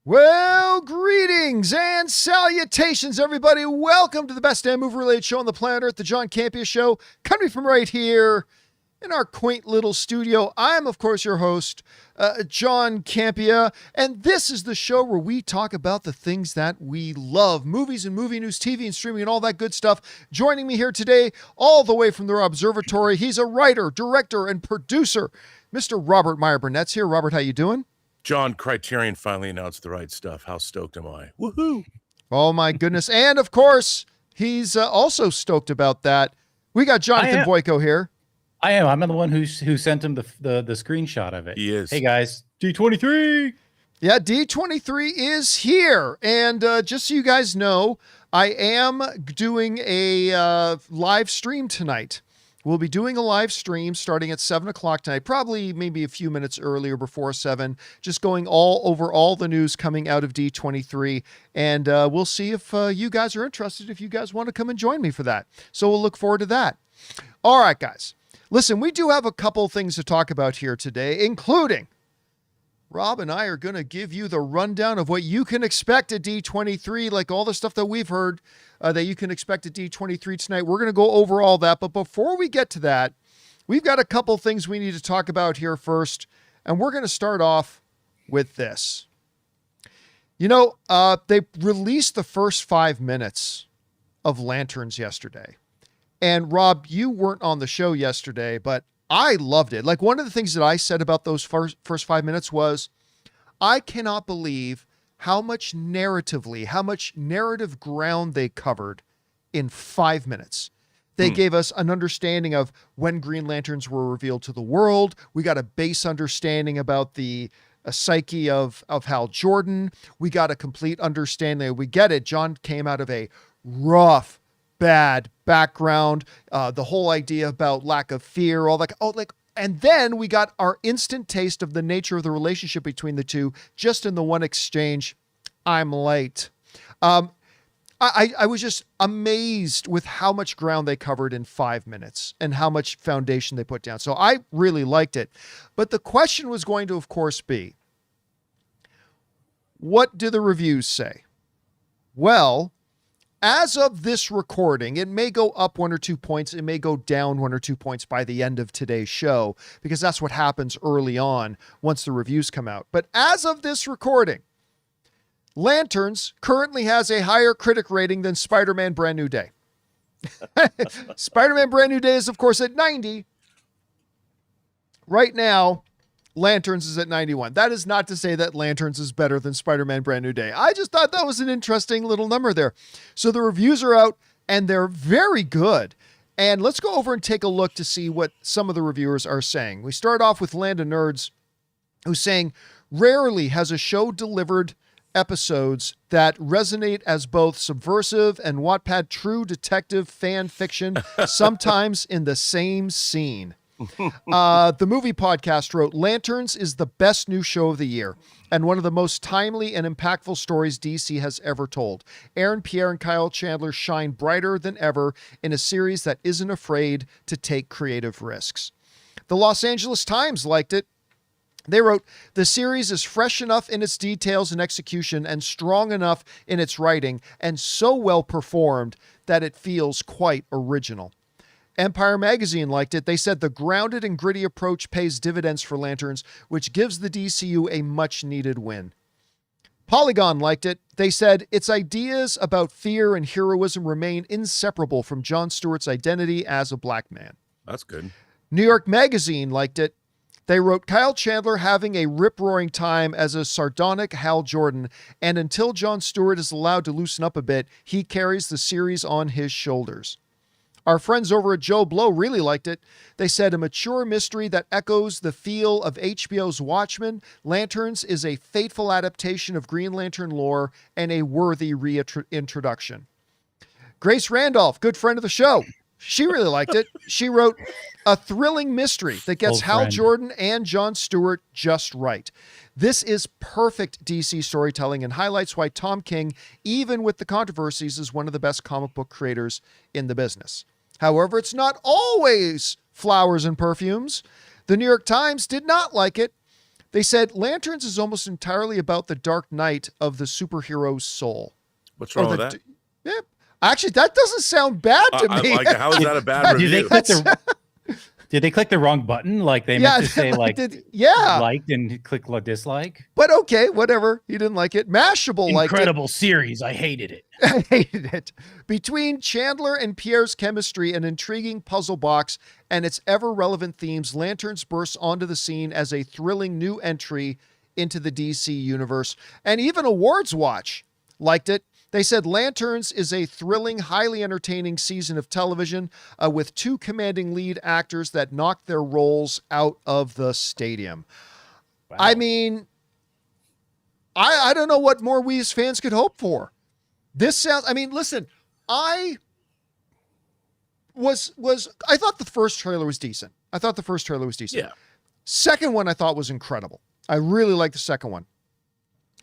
Well, greetings and salutations, everybody. Welcome to the best damn movie-related show on the planet Earth, the John Campea Show, coming from right here in our quaint little studio. I'm, of course, your host, John Campea, and this is the show where we talk about the things that we love, movies and movie news, TV and streaming, and all that good stuff. Joining me here today, all the way from the observatory, he's a writer, director, and producer, Mr. Robert Meyer Burnett's here. Robert, how you doing? John, Criterion finally announced the right stuff. How stoked am I? Woohoo! Oh, my goodness. And, of course, he's also stoked about that. We got Jonathan Voico here. I am. I'm the one who sent him the screenshot of it. He is. Hey, guys. D23! Yeah, D23 is here. And just so you guys know, I am doing a live stream tonight. We'll be doing a live stream starting at 7 o'clock tonight, probably maybe a few minutes earlier before 7, just going all over all the news coming out of D23. And we'll see if you guys are interested, if you guys want to come and join me for that. So we'll look forward to that. All right, guys. Listen, we do have a couple things to talk about here today, including Rob and I are going to give you the rundown of what you can expect at D23, like all the stuff that we've heard that you can expect at D23 tonight. We're going to go over all that. But before we get to that, we've got a couple things we need to talk about here first. And we're going to start off with this. You know, they released the first 5 minutes of Lanterns yesterday. And Rob, you weren't on the show yesterday, but I loved it. Like, one of the things that I said about those first 5 minutes was, I cannot believe how much narrative ground they covered in 5 minutes. They gave us an understanding of when Green Lanterns were revealed to the world. We got a base understanding about the psyche of Hal Jordan. We got a complete understanding. We get it. John came out of a rough, bad background, the whole idea about lack of fear, all that. And then we got our instant taste of the nature of the relationship between the two, just in the one exchange. I'm late. I was just amazed with how much ground they covered in 5 minutes and how much foundation they put down. So I really liked it. But the question was going to, of course, be, what do the reviews say? Well, as of this recording, it may go up 1 or 2 points. It may go down 1 or 2 points by the end of today's show, because that's what happens early on once the reviews come out. But as of this recording, Lanterns currently has a higher critic rating than Spider-Man Brand New Day. Spider-Man Brand New Day is, of course, at 90. Right now, Lanterns is at 91. That is not to say that Lanterns is better than Spider-Man Brand New Day. I just thought that was an interesting little number there. So the reviews are out, and they're very good. And let's go over and take a look to see what some of the reviewers are saying. We start off with Land of Nerds, who's saying, rarely has a show delivered episodes that resonate as both subversive and Wattpad true detective fan fiction, sometimes in the same scene. The Movie Podcast wrote, Lanterns is the best new show of the year and one of the most timely and impactful stories DC has ever told. Aaron Pierre and Kyle Chandler shine brighter than ever in a series that isn't afraid to take creative risks. The Los Angeles Times liked it. They wrote, the series is fresh enough in its details and execution and strong enough in its writing and so well performed that it feels quite original. Empire Magazine liked it. They said the grounded and gritty approach pays dividends for Lanterns, which gives the DCU a much-needed win. Polygon liked it. They said its ideas about fear and heroism remain inseparable from Jon Stewart's identity as a black man. That's good. New York Magazine liked it. They wrote, Kyle Chandler having a rip-roaring time as a sardonic Hal Jordan, and until Jon Stewart is allowed to loosen up a bit, he carries the series on his shoulders. Our friends over at Joe Blow really liked it. They said a mature mystery that echoes the feel of HBO's Watchmen. Lanterns is a faithful adaptation of Green Lantern lore and a worthy reintroduction. Grace Randolph, good friend of the show, she really liked it. She wrote, a thrilling mystery that gets Hal Jordan and Jon Stewart just right. This is perfect DC storytelling and highlights why Tom King, even with the controversies, is one of the best comic book creators in the business. However, it's not always flowers and perfumes. The New York Times did not like it. They said Lanterns is almost entirely about the dark night of the superhero's soul. What's Or wrong with the that? yeah. Actually, that doesn't sound bad to I me. like it. How is that a bad Did they review? click did they click the wrong button? Like they meant to say like yeah. liked and click dislike? But okay, whatever. He didn't like it. Mashable liked it. Incredible series. I hated it. I hated it. Between Chandler and Pierre's chemistry, an intriguing puzzle box, and its ever-relevant themes, Lanterns bursts onto the scene as a thrilling new entry into the DC universe. And even Awards Watch liked it. They said Lanterns is a thrilling, highly entertaining season of television with 2 commanding lead actors that knocked their roles out of the stadium. Wow. I mean, I don't know what more we as fans could hope for. This sounds, I mean, listen, I thought the first trailer was decent. Yeah. Second one I thought was incredible. I really like the second one.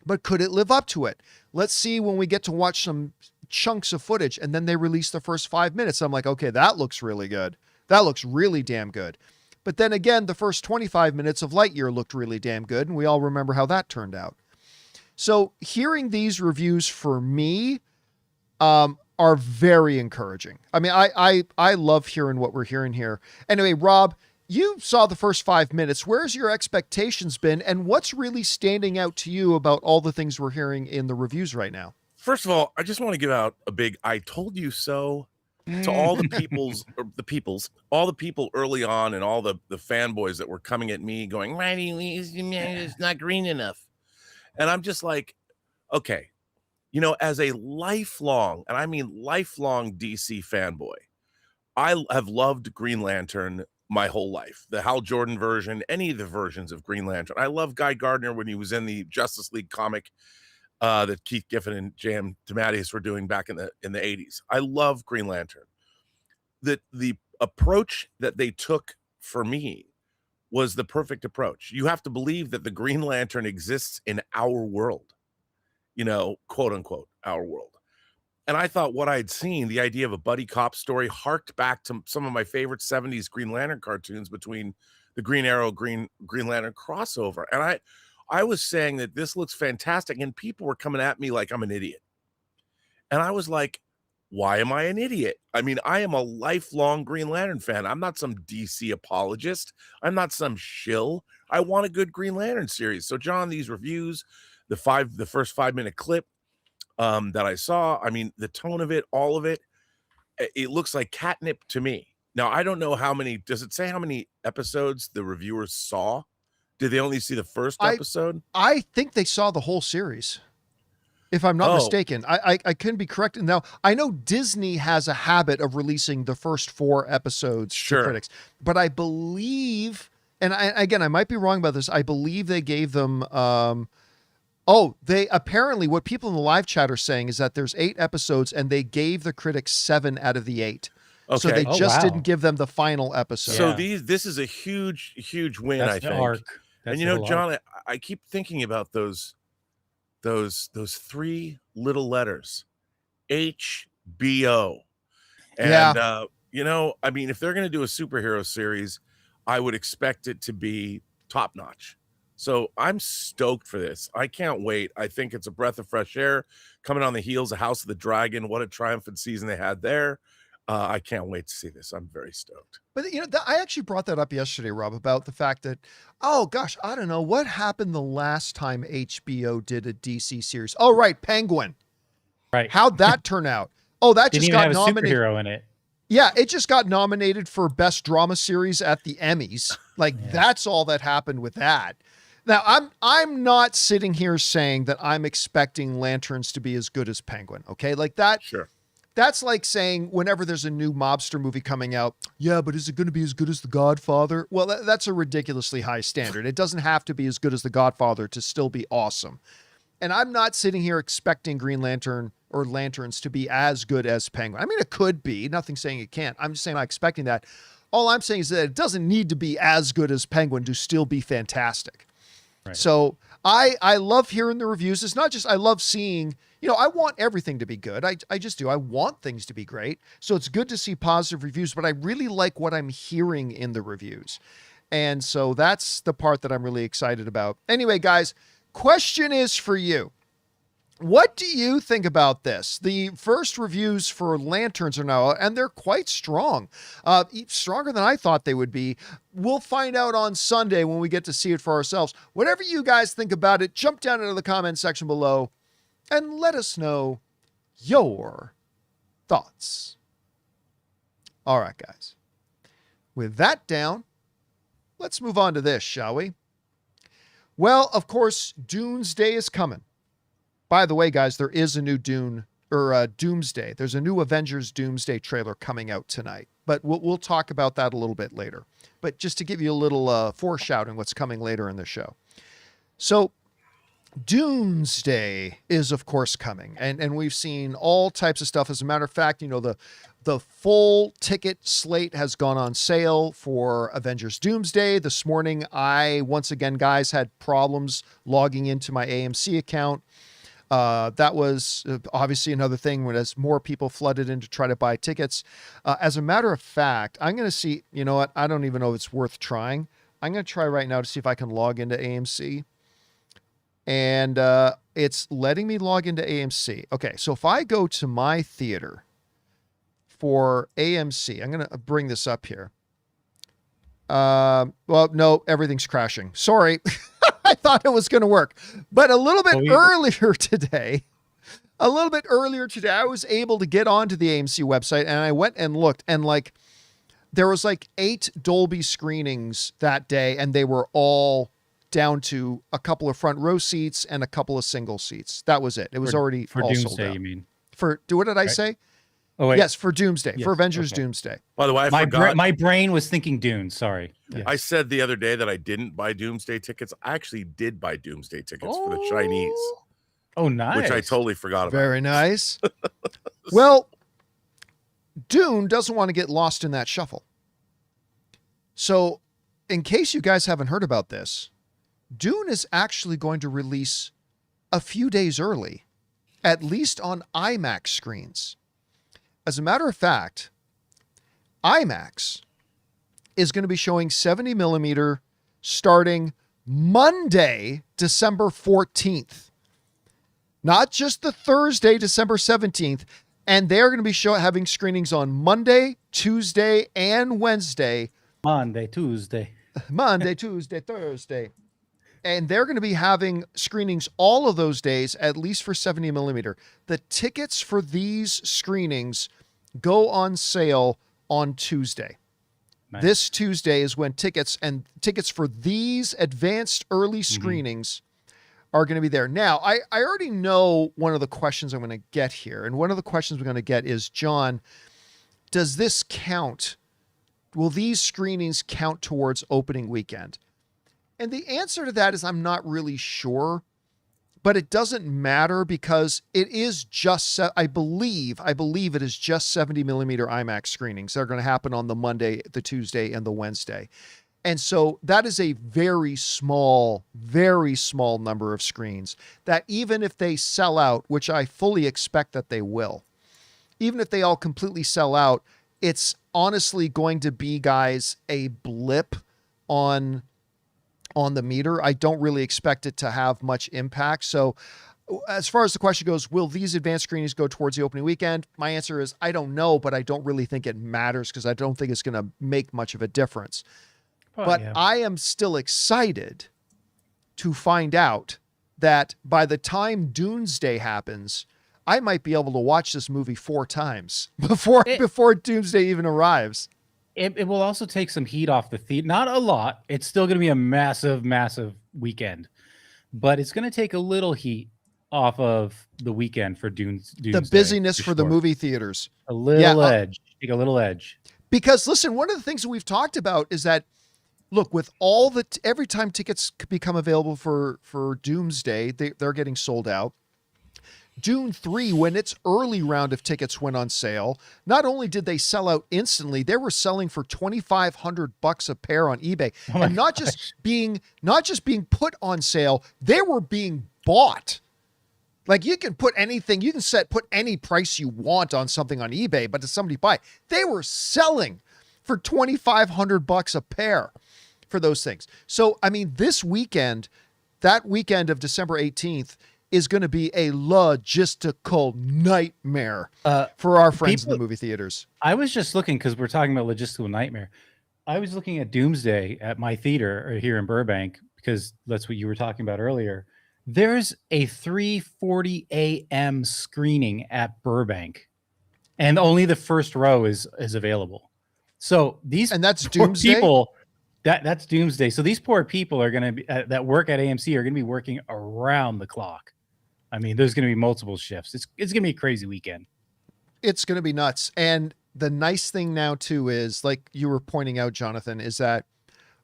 But could it live up to it? Let's see when we get to watch some chunks of footage, and then they release the first 5 minutes. I'm like, okay, that looks really good. That looks really damn good. But then again, the first 25 minutes of Lightyear looked really damn good, and we all remember how that turned out. So hearing these reviews for me are very encouraging. I mean, I love hearing what we're hearing here. Anyway, Rob, you saw the first 5 minutes. Where's your expectations been, and what's really standing out to you about all the things we're hearing in the reviews right now? First of all, I just want to give out a big "I told you so" to all the all the people early on, and all the fanboys that were coming at me, going, "Righty, it's not green enough," and I'm just like, okay, you know, as a lifelong, and I mean lifelong DC fanboy, I have loved Green Lantern my whole life. The Hal Jordan version, any of the versions of Green Lantern. I love Guy Gardner when he was in the Justice League comic that Keith Giffen and J.M. DeMatteis were doing back in the 80s. I love Green Lantern. The approach that they took for me was the perfect approach. You have to believe that the Green Lantern exists in our world, you know, quote unquote, our world. And I thought what I'd seen, the idea of a buddy cop story, harked back to some of my favorite 70s Green Lantern cartoons between the Green Arrow, Green Lantern crossover. And I was saying that this looks fantastic, and people were coming at me like I'm an idiot. And I was like, why am I an idiot? I mean, I am a lifelong Green Lantern fan. I'm not some DC apologist. I'm not some shill. I want a good Green Lantern series. So, John, these reviews, the first 5 minute clip that I saw, I mean, the tone of it, all of it, it looks like catnip to me. Now, I don't know how many, does it say how many episodes the reviewers saw? Did they only see the first episode? I think they saw the whole series, if I'm not mistaken. I couldn't be corrected. Now, I know Disney has a habit of releasing the first 4 episodes to critics, but I believe, and I might be wrong about this, I believe they gave them, they apparently, what people in the live chat are saying is that there's 8 episodes, and they gave the critics 7 out of the 8. Okay. So they just didn't give them the final episode. So this is a huge win. That's I think. Arc. And you know, John, I keep thinking about those 3 little letters, HBO. And you know, I mean, if they're going to do a superhero series, I would expect it to be top notch. So I'm stoked for this. I can't wait. I think it's a breath of fresh air coming on the heels of House of the Dragon. What a triumphant season they had there. I can't wait to see this. I'm very stoked. But, you know, I actually brought that up yesterday, Rob, about the fact that, oh, gosh, I don't know. What happened the last time HBO did a DC series? Oh, right, Penguin. Right. How'd that turn out? Oh, that Didn't just even got have a nominated. superhero in it. Yeah, it just got nominated for Best Drama Series at the Emmys. Like, that's all that happened with that. Now, I'm not sitting here saying that I'm expecting Lanterns to be as good as Penguin, okay? Like that. Sure. That's like saying whenever there's a new mobster movie coming out, yeah, but is it going to be as good as The Godfather? Well, that's a ridiculously high standard. It doesn't have to be as good as The Godfather to still be awesome. And I'm not sitting here expecting Green Lantern or Lanterns to be as good as Penguin. I mean, it could be. Nothing saying it can't. I'm just saying I'm not expecting that. All I'm saying is that it doesn't need to be as good as Penguin to still be fantastic. Right. So I love hearing the reviews. It's not just I love seeing, you know, I want everything to be good. I just do. I want things to be great. So it's good to see positive reviews, but I really like what I'm hearing in the reviews. And so that's the part that I'm really excited about. Anyway, guys, question is for you. What do you think about this? The first reviews for Lanterns are now out, and they're quite strong. Stronger than I thought they would be. We'll find out on Sunday when we get to see it for ourselves. Whatever you guys think about it, jump down into the comment section below and let us know your thoughts. All right, guys. With that down, let's move on to this, shall we? Well, of course, Doomsday is coming. By the way, guys, there is a new Doomsday. There's a new Avengers Doomsday trailer coming out tonight, but we'll talk about that a little bit later. But just to give you a little foreshadowing what's coming later in the show. So Doomsday is, of course, coming, and we've seen all types of stuff. As a matter of fact, the full ticket slate has gone on sale for Avengers Doomsday. This morning, I, once again, guys, had problems logging into my AMC account. That was obviously another thing when as more people flooded in to try to buy tickets. As a matter of fact, I'm going to see, you know what? I don't even know if it's worth trying. I'm going to try right now to see if I can log into AMC. And it's letting me log into AMC. Okay, so if I go to my theater for AMC, I'm going to bring this up here. Well, no, everything's crashing. Sorry. I thought it was going to work, but a little bit earlier today, I was able to get onto the AMC website, and I went and looked, and there was 8 Dolby screenings that day, and they were all down to a couple of front row seats and a couple of single seats. That was it. It was already for all Doomsday, sold out. you mean? What did I say? Oh, wait. Yes, for Doomsday, Yes, for Avengers okay. Doomsday. By the way, I forgot. My brain was thinking Dune. Sorry. Yes. I said the other day that I didn't buy Doomsday tickets. I actually did buy Doomsday tickets for the Chinese. Oh, nice. Which I totally forgot about. Very nice. Well, Dune doesn't want to get lost in that shuffle. So, in case you guys haven't heard about this, Dune is actually going to release a few days early, at least on IMAX screens. As a matter of fact, IMAX is going to be showing 70 millimeter starting Monday, December 14th. Not just the Thursday, December 17th. And they're going to be having screenings on Monday, Tuesday, and Wednesday. Monday, Tuesday, Thursday. And they're going to be having screenings all of those days, at least for 70 millimeter. The tickets for these screenings go on sale on Tuesday. Nice. This Tuesday is when tickets for these advanced early screenings are going to be there. Now, I already know one of the questions I'm going to get here. And one of the questions we're going to get is, John, does this count? Will these screenings count towards opening weekend? And the answer to that is I'm not really sure, but it doesn't matter because it is just, I believe it is just 70 millimeter IMAX screenings that are going to happen on the Monday, the Tuesday, and the Wednesday. And so that is a very small number of screens that even if they sell out, which I fully expect that they will, even if they all completely sell out, it's honestly going to be, guys, a blip on the meter. I don't really expect it to have much impact. So as far as the question goes, will these advanced screenings go towards the opening weekend? My answer is I don't know, but I don't really think it matters because I don't think it's going to make much of a difference. But yeah. I am still excited to find out that by the time Doomsday happens, I might be able to watch this movie 4 times before Doomsday even arrives. It will also take some heat off the theater. Not a lot. It's still going to be a massive, massive weekend. But it's going to take a little heat off of the weekend for Doomsday. The busyness for the movie theaters. A little edge. Take a little edge. Because, listen, one of the things that we've talked about is that, look, with every time tickets become available for Doomsday, they're getting sold out. Dune 3, when its early round of tickets went on sale, not only did they sell out instantly, they were selling for $2,500 a pair on eBay. And not just being put on sale, they were being bought. Like you can put anything, you can put any price you want on something on eBay, but does somebody buy it? They were selling for $2,500 a pair. for those things. So, I mean, this weekend, that weekend of December 18th is going to be a logistical nightmare for our friends in the movie theaters. I was just looking, because we're talking about logistical nightmare. I was looking at Doomsday at my theater here in Burbank, because that's what you were talking about earlier. There's a 3:40 a.m. screening at Burbank, and only the first row is available. So and that's Doomsday? people, that's Doomsday. So these poor people are going to be that work at AMC are going to be working around the clock. I mean, there's going to be multiple shifts. It's going to be a crazy weekend. It's going to be nuts. And the nice thing now too is, like you were pointing out, Jonathan, is that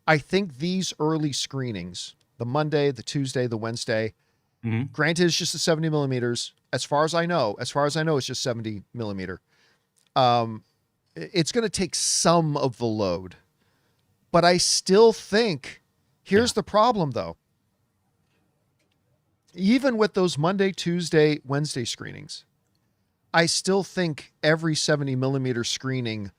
I think these early screenings, the Monday, the Tuesday, the Wednesday, granted it's just the 70 millimeters. As far as I know, it's just 70 millimeter. It's going to take some of the load, but I still think here's the problem though. Even with those Monday, Tuesday, Wednesday screenings, I still think every 70 millimeter screening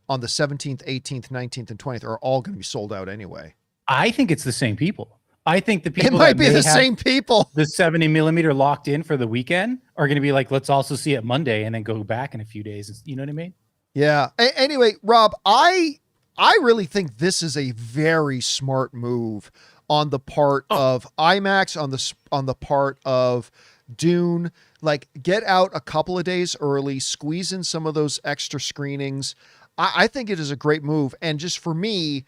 on the 17th, 18th, 19th, and 20th are all going to be sold out anyway. I think it's the same people. I think the people it might be the same people. The 70 millimeter locked in for the weekend are going to be like, let's also see it Monday and then go back in a few days. You know what I mean? Yeah. Anyway, Rob, I really think this is a very smart move on the part of IMAX, on the part of Dune. Like, get out a couple of days early, squeeze in some of those extra screenings. I think it is a great move. And just for me,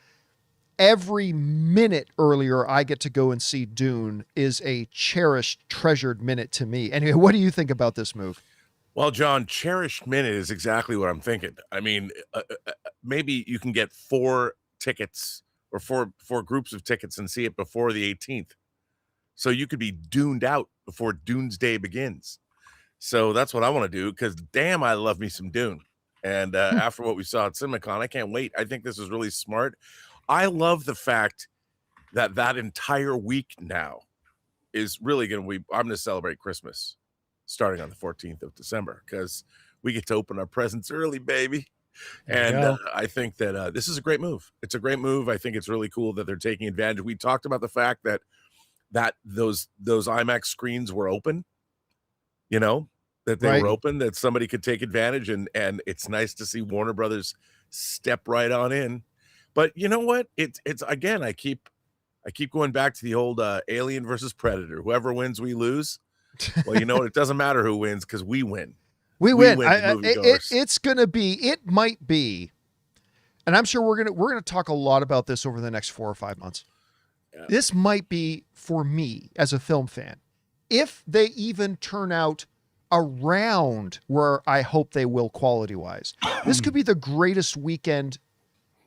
every minute earlier I get to go and see Dune is a cherished, treasured minute to me. Anyway, what do you think about this move? Well, John, cherished minute is exactly what I'm thinking. I mean, maybe you can get 4 tickets or four groups of tickets and see it before the 18th. So you could be duned out before Dune's Day begins. So that's what I want to do, because damn, I love me some Dune. And after what we saw at CinemaCon, I can't wait. I think this is really smart. I love the fact that that entire week now is really going to be, I'm going to celebrate Christmas starting on the 14th of December, because we get to open our presents early, baby. And I think that this is a great move. It's a great move. I think it's really cool that they're taking advantage. We talked about the fact that those IMAX screens were open, you know, that they were open, that somebody could take advantage. And it's nice to see Warner Brothers step right on in. But you know what? It's again, I keep going back to the old Alien versus Predator. Whoever wins, we lose. Well, you know what? It doesn't matter who wins, because we win. We win. It's going to be, it might be, and I'm sure we're going to talk a lot about this over the next 4 or 5 months. Yeah. This might be, for me as a film fan, if they even turn out around where I hope they will quality wise, this could be the greatest weekend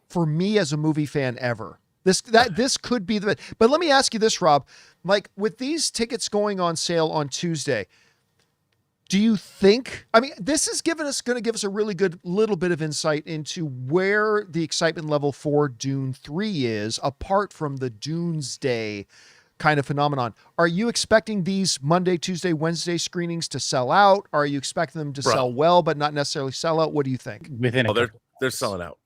for me as a movie fan ever. This could be the, but let me ask you this, Rob, like with these tickets going on sale on Tuesday, do you think, I mean, this is going to give us a really good little bit of insight into where the excitement level for Dune 3 is, apart from the Doomsday kind of phenomenon. Are you expecting these Monday, Tuesday, Wednesday screenings to sell out? Are you expecting them to sell well, but not necessarily sell out? What do you think? They're selling out.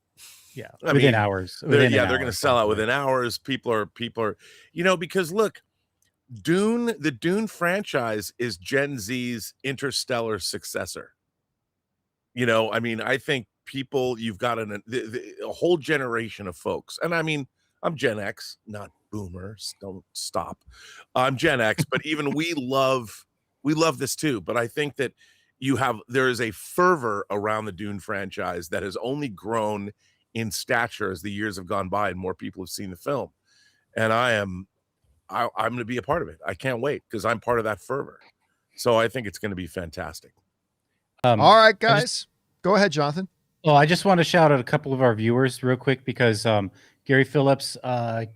Yeah. Within hours. They're going to sell out within hours. People are, you know, because look, the Dune franchise is Gen Z's Interstellar successor. You know, I mean, I think you've got a whole generation of folks. And I mean, I'm Gen X, not boomers. Don't stop. I'm Gen X, but even we love this too. But I think that there is a fervor around the Dune franchise that has only grown in stature as the years have gone by and more people have seen the film. And I'm going to be a part of it. I can't wait, because I'm part of that fervor. So I think it's going to be fantastic. All right, guys, go ahead, Jonathan. Well, I just want to shout out a couple of our viewers real quick, because Gary Phillips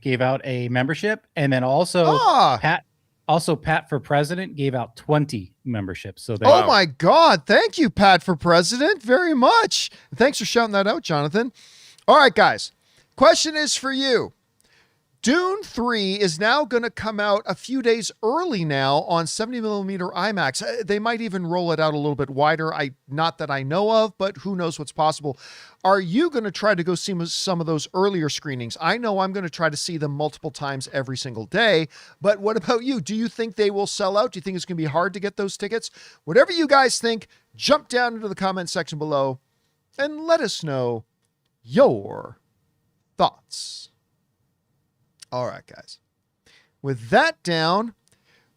gave out a membership, and then also Pat for President gave out 20 memberships. So my God, thank you, Pat for President, very much. Thanks for shouting that out, Jonathan. All right, guys, question is for you. Dune 3 is now going to come out a few days early now on 70 millimeter IMAX. They might even roll it out a little bit wider. Not that I know of, but who knows what's possible. Are you going to try to go see some of those earlier screenings? I know I'm going to try to see them multiple times every single day, but what about you? Do you think they will sell out? Do you think it's going to be hard to get those tickets? Whatever you guys think, jump down into the comment section below and let us know your thoughts. All right, guys. With that down,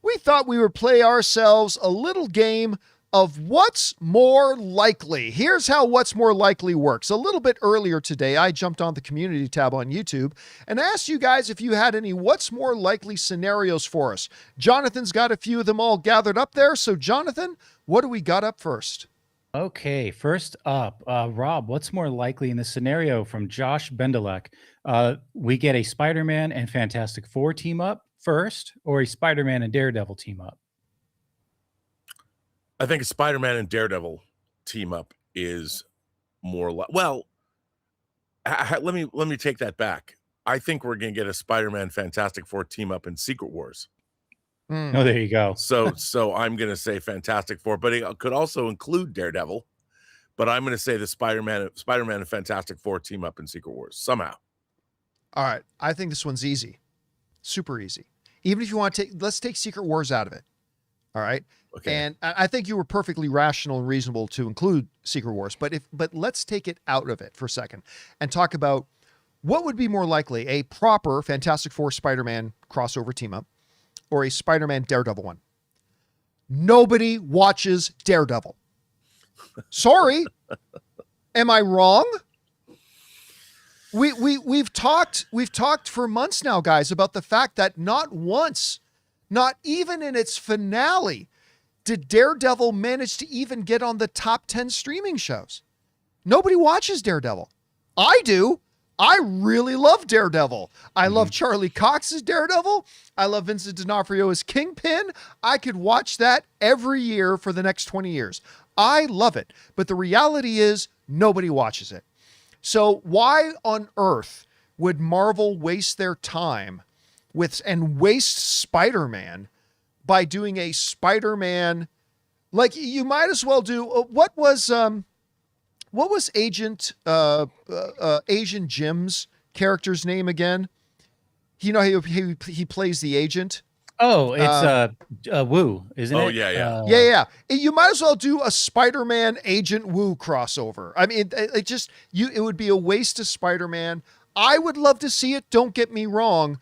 we thought we would play ourselves a little game of what's more likely. Here's how what's more likely works. A little bit earlier today, I jumped on the community tab on YouTube and asked you guys if you had any what's more likely scenarios for us. Jonathan's got a few of them all gathered up there. So Jonathan, what do we got up first? Okay, first up, Rob, what's more likely in this scenario from Josh Bendelek? We get a Spider-Man and Fantastic Four team up first, or a Spider-Man and Daredevil team up? I think a Spider-Man and Daredevil team up is more well. Let me take that back. I think we're going to get a Spider-Man Fantastic Four team up in Secret Wars. Oh, there you go. So I'm going to say Fantastic Four, but it could also include Daredevil. But I'm going to say the Spider-Man and Fantastic Four team up in Secret Wars somehow. All right. I think this one's easy. Super easy. Even if you want to let's take Secret Wars out of it. All right. Okay. And I think you were perfectly rational and reasonable to include Secret Wars, but let's take it out of it for a second and talk about what would be more likely, a proper Fantastic Four Spider-Man crossover team up or a Spider-Man Daredevil one. Nobody watches Daredevil. Sorry. Am I wrong? We've talked for months now, guys, about the fact that not once, not even in its finale, did Daredevil manage to even get on the top 10 streaming shows. Nobody watches Daredevil. I do. I really love Daredevil. I love Charlie Cox's Daredevil. I love Vincent D'Onofrio as Kingpin. I could watch that every year for the next 20 years. I love it. But the reality is nobody watches it. So why on earth would Marvel waste their time and waste Spider-Man by doing a Spider-Man? Like, you might as well do what was Agent Asian Jim's character's name again? You know, he plays the agent. Oh, it's Wu, isn't it? Oh, yeah. Yeah. You might as well do a Spider-Man Agent Wu crossover. I mean, it would be a waste of Spider-Man. I would love to see it, don't get me wrong,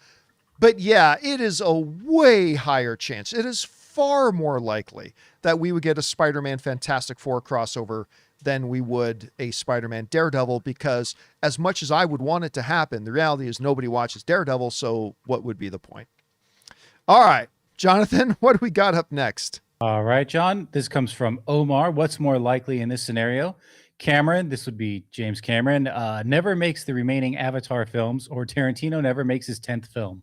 but yeah, it is a way higher chance. It is far more likely that we would get a Spider-Man Fantastic Four crossover than we would a Spider-Man Daredevil, because as much as I would want it to happen, the reality is nobody watches Daredevil, so what would be the point? All right, Jonathan, what do we got up next? All right, John, this comes from Omar. What's more likely in this scenario? Cameron, this would be James Cameron, never makes the remaining Avatar films, or Tarantino never makes his 10th film.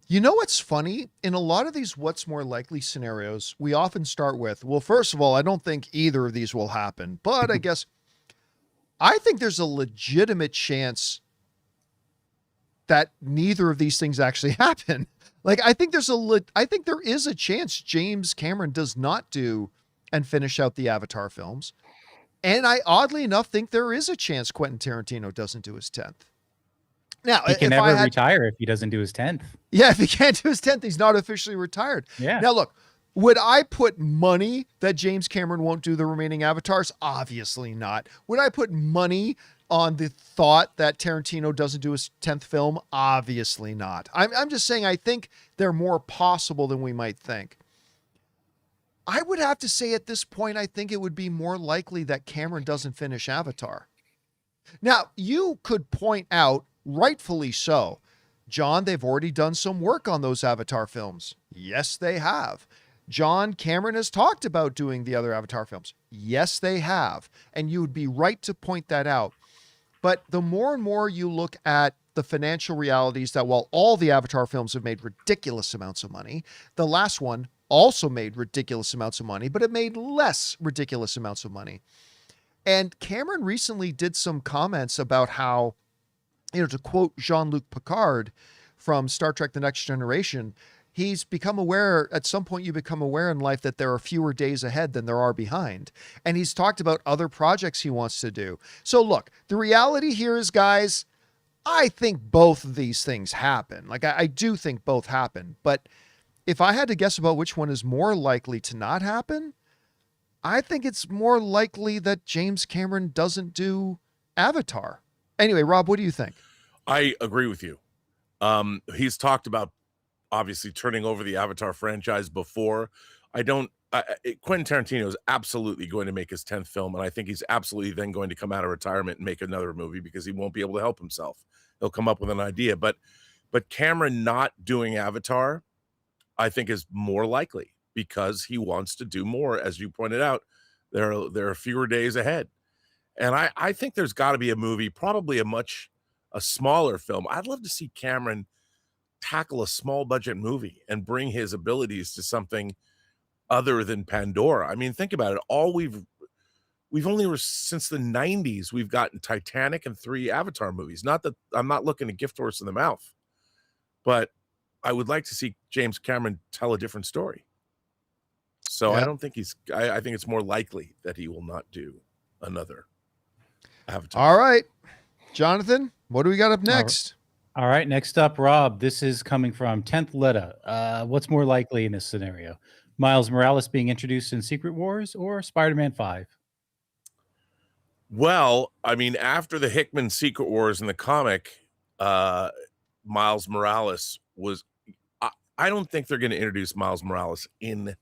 You know what's funny? In a lot of these what's more likely scenarios, we often start with, well, first of all, I don't think either of these will happen, but I guess I think there's a legitimate chance that neither of these things actually happen. Like, I think there is a chance James Cameron does not do and finish out the Avatar films. And I, oddly enough, think there is a chance Quentin Tarantino doesn't do his 10th. Now, he can never retire if he doesn't do his 10th. Yeah, if he can't do his 10th, he's not officially retired. Yeah. Now, look, would I put money that James Cameron won't do the remaining Avatars? Obviously not. Would I put money on the thought that Tarantino doesn't do his 10th film? Obviously not. I'm just saying I think they're more possible than we might think. I would have to say at this point, I think it would be more likely that Cameron doesn't finish Avatar. Now, you could point out, rightfully so, John, they've already done some work on those Avatar films. Yes, they have. John Cameron has talked about doing the other Avatar films. Yes, they have. And you would be right to point that out. But the more and more you look at the financial realities that while all the Avatar films have made ridiculous amounts of money, the last one also made ridiculous amounts of money, but it made less ridiculous amounts of money. And Cameron recently did some comments about how to quote Jean-Luc Picard from Star Trek: The Next Generation, he's become aware, at some point you become aware in life that there are fewer days ahead than there are behind. And he's talked about other projects he wants to do. So look, the reality here is, guys, I think both of these things happen. Like, I do think both happen. But if I had to guess about which one is more likely to not happen, I think it's more likely that James Cameron doesn't do Avatar. Anyway, Rob, what do you think? I agree with you. He's talked about obviously turning over the Avatar franchise before. Quentin Tarantino is absolutely going to make his 10th film, and I think he's absolutely then going to come out of retirement and make another movie because he won't be able to help himself. He'll come up with an idea, but Cameron not doing Avatar, I think, is more likely because he wants to do more. As you pointed out, there are fewer days ahead, and I think there's got to be a movie, probably a smaller film. I'd love to see Cameron tackle a small budget movie and bring his abilities to something other than Pandora. I mean, think about it. We've only since the 90s, we've gotten Titanic and 3 Avatar movies. Not that I'm not looking a gift horse in the mouth, but I would like to see James Cameron tell a different story. So I don't think I think it's more likely that he will not do another Avatar. All right, Jonathan, what do we got up next? All right, next up, Rob. This is coming from 10th Letta. What's more likely in this scenario? Miles Morales being introduced in Secret Wars or Spider-Man 5? Well, I mean, after the Hickman Secret Wars in the comic, Miles Morales was... I don't think they're going to introduce Miles Morales in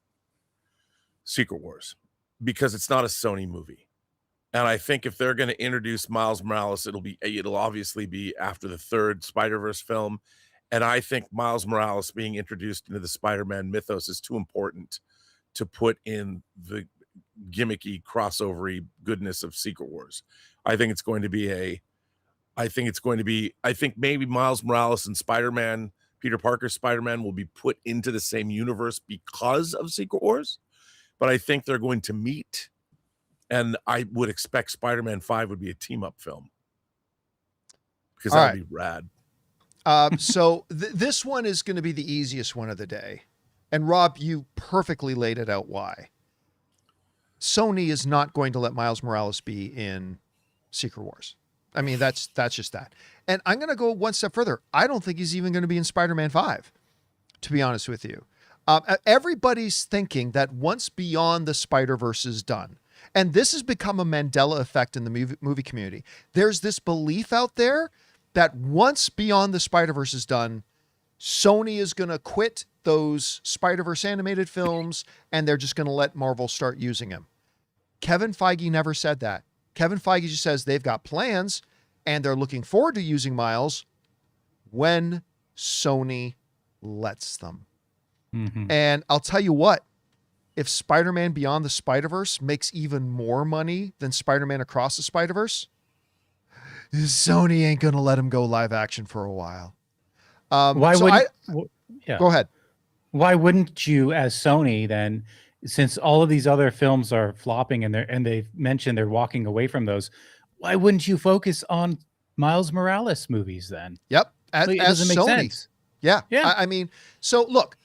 Secret Wars because it's not a Sony movie. And I think if they're going to introduce Miles Morales, it'll obviously be after the 3rd Spider-Verse film. And I think Miles Morales being introduced into the Spider-Man mythos is too important to put in the gimmicky, crossovery goodness of Secret Wars. I think maybe Miles Morales and Spider-Man, Peter Parker's Spider-Man, will be put into the same universe because of Secret Wars. But I think they're going to meet. And I would expect Spider-Man 5 would be a team-up film. Because that would be rad. So this one is going to be the easiest one of the day. And Rob, you perfectly laid it out why. Sony is not going to let Miles Morales be in Secret Wars. I mean, that's just that. And I'm going to go one step further. I don't think he's even going to be in Spider-Man 5, to be honest with you. Everybody's thinking that once Beyond the Spider-Verse is done, and this has become a Mandela effect in the movie community, there's this belief out there that once Beyond the Spider-Verse is done, Sony is going to quit those Spider-Verse animated films and they're just going to let Marvel start using them. Kevin Feige never said that. Kevin Feige just says they've got plans and they're looking forward to using Miles when Sony lets them. Mm-hmm. And I'll tell you what, if Spider-Man Beyond the Spider-Verse makes even more money than Spider-Man Across the Spider-Verse, Sony ain't going to let him go live action for a while. Go ahead. Why wouldn't you, as Sony, then, since all of these other films are flopping and they've mentioned they're walking away from those, why wouldn't you focus on Miles Morales movies then? Yep. It doesn't make sense. Yeah. I mean, so look.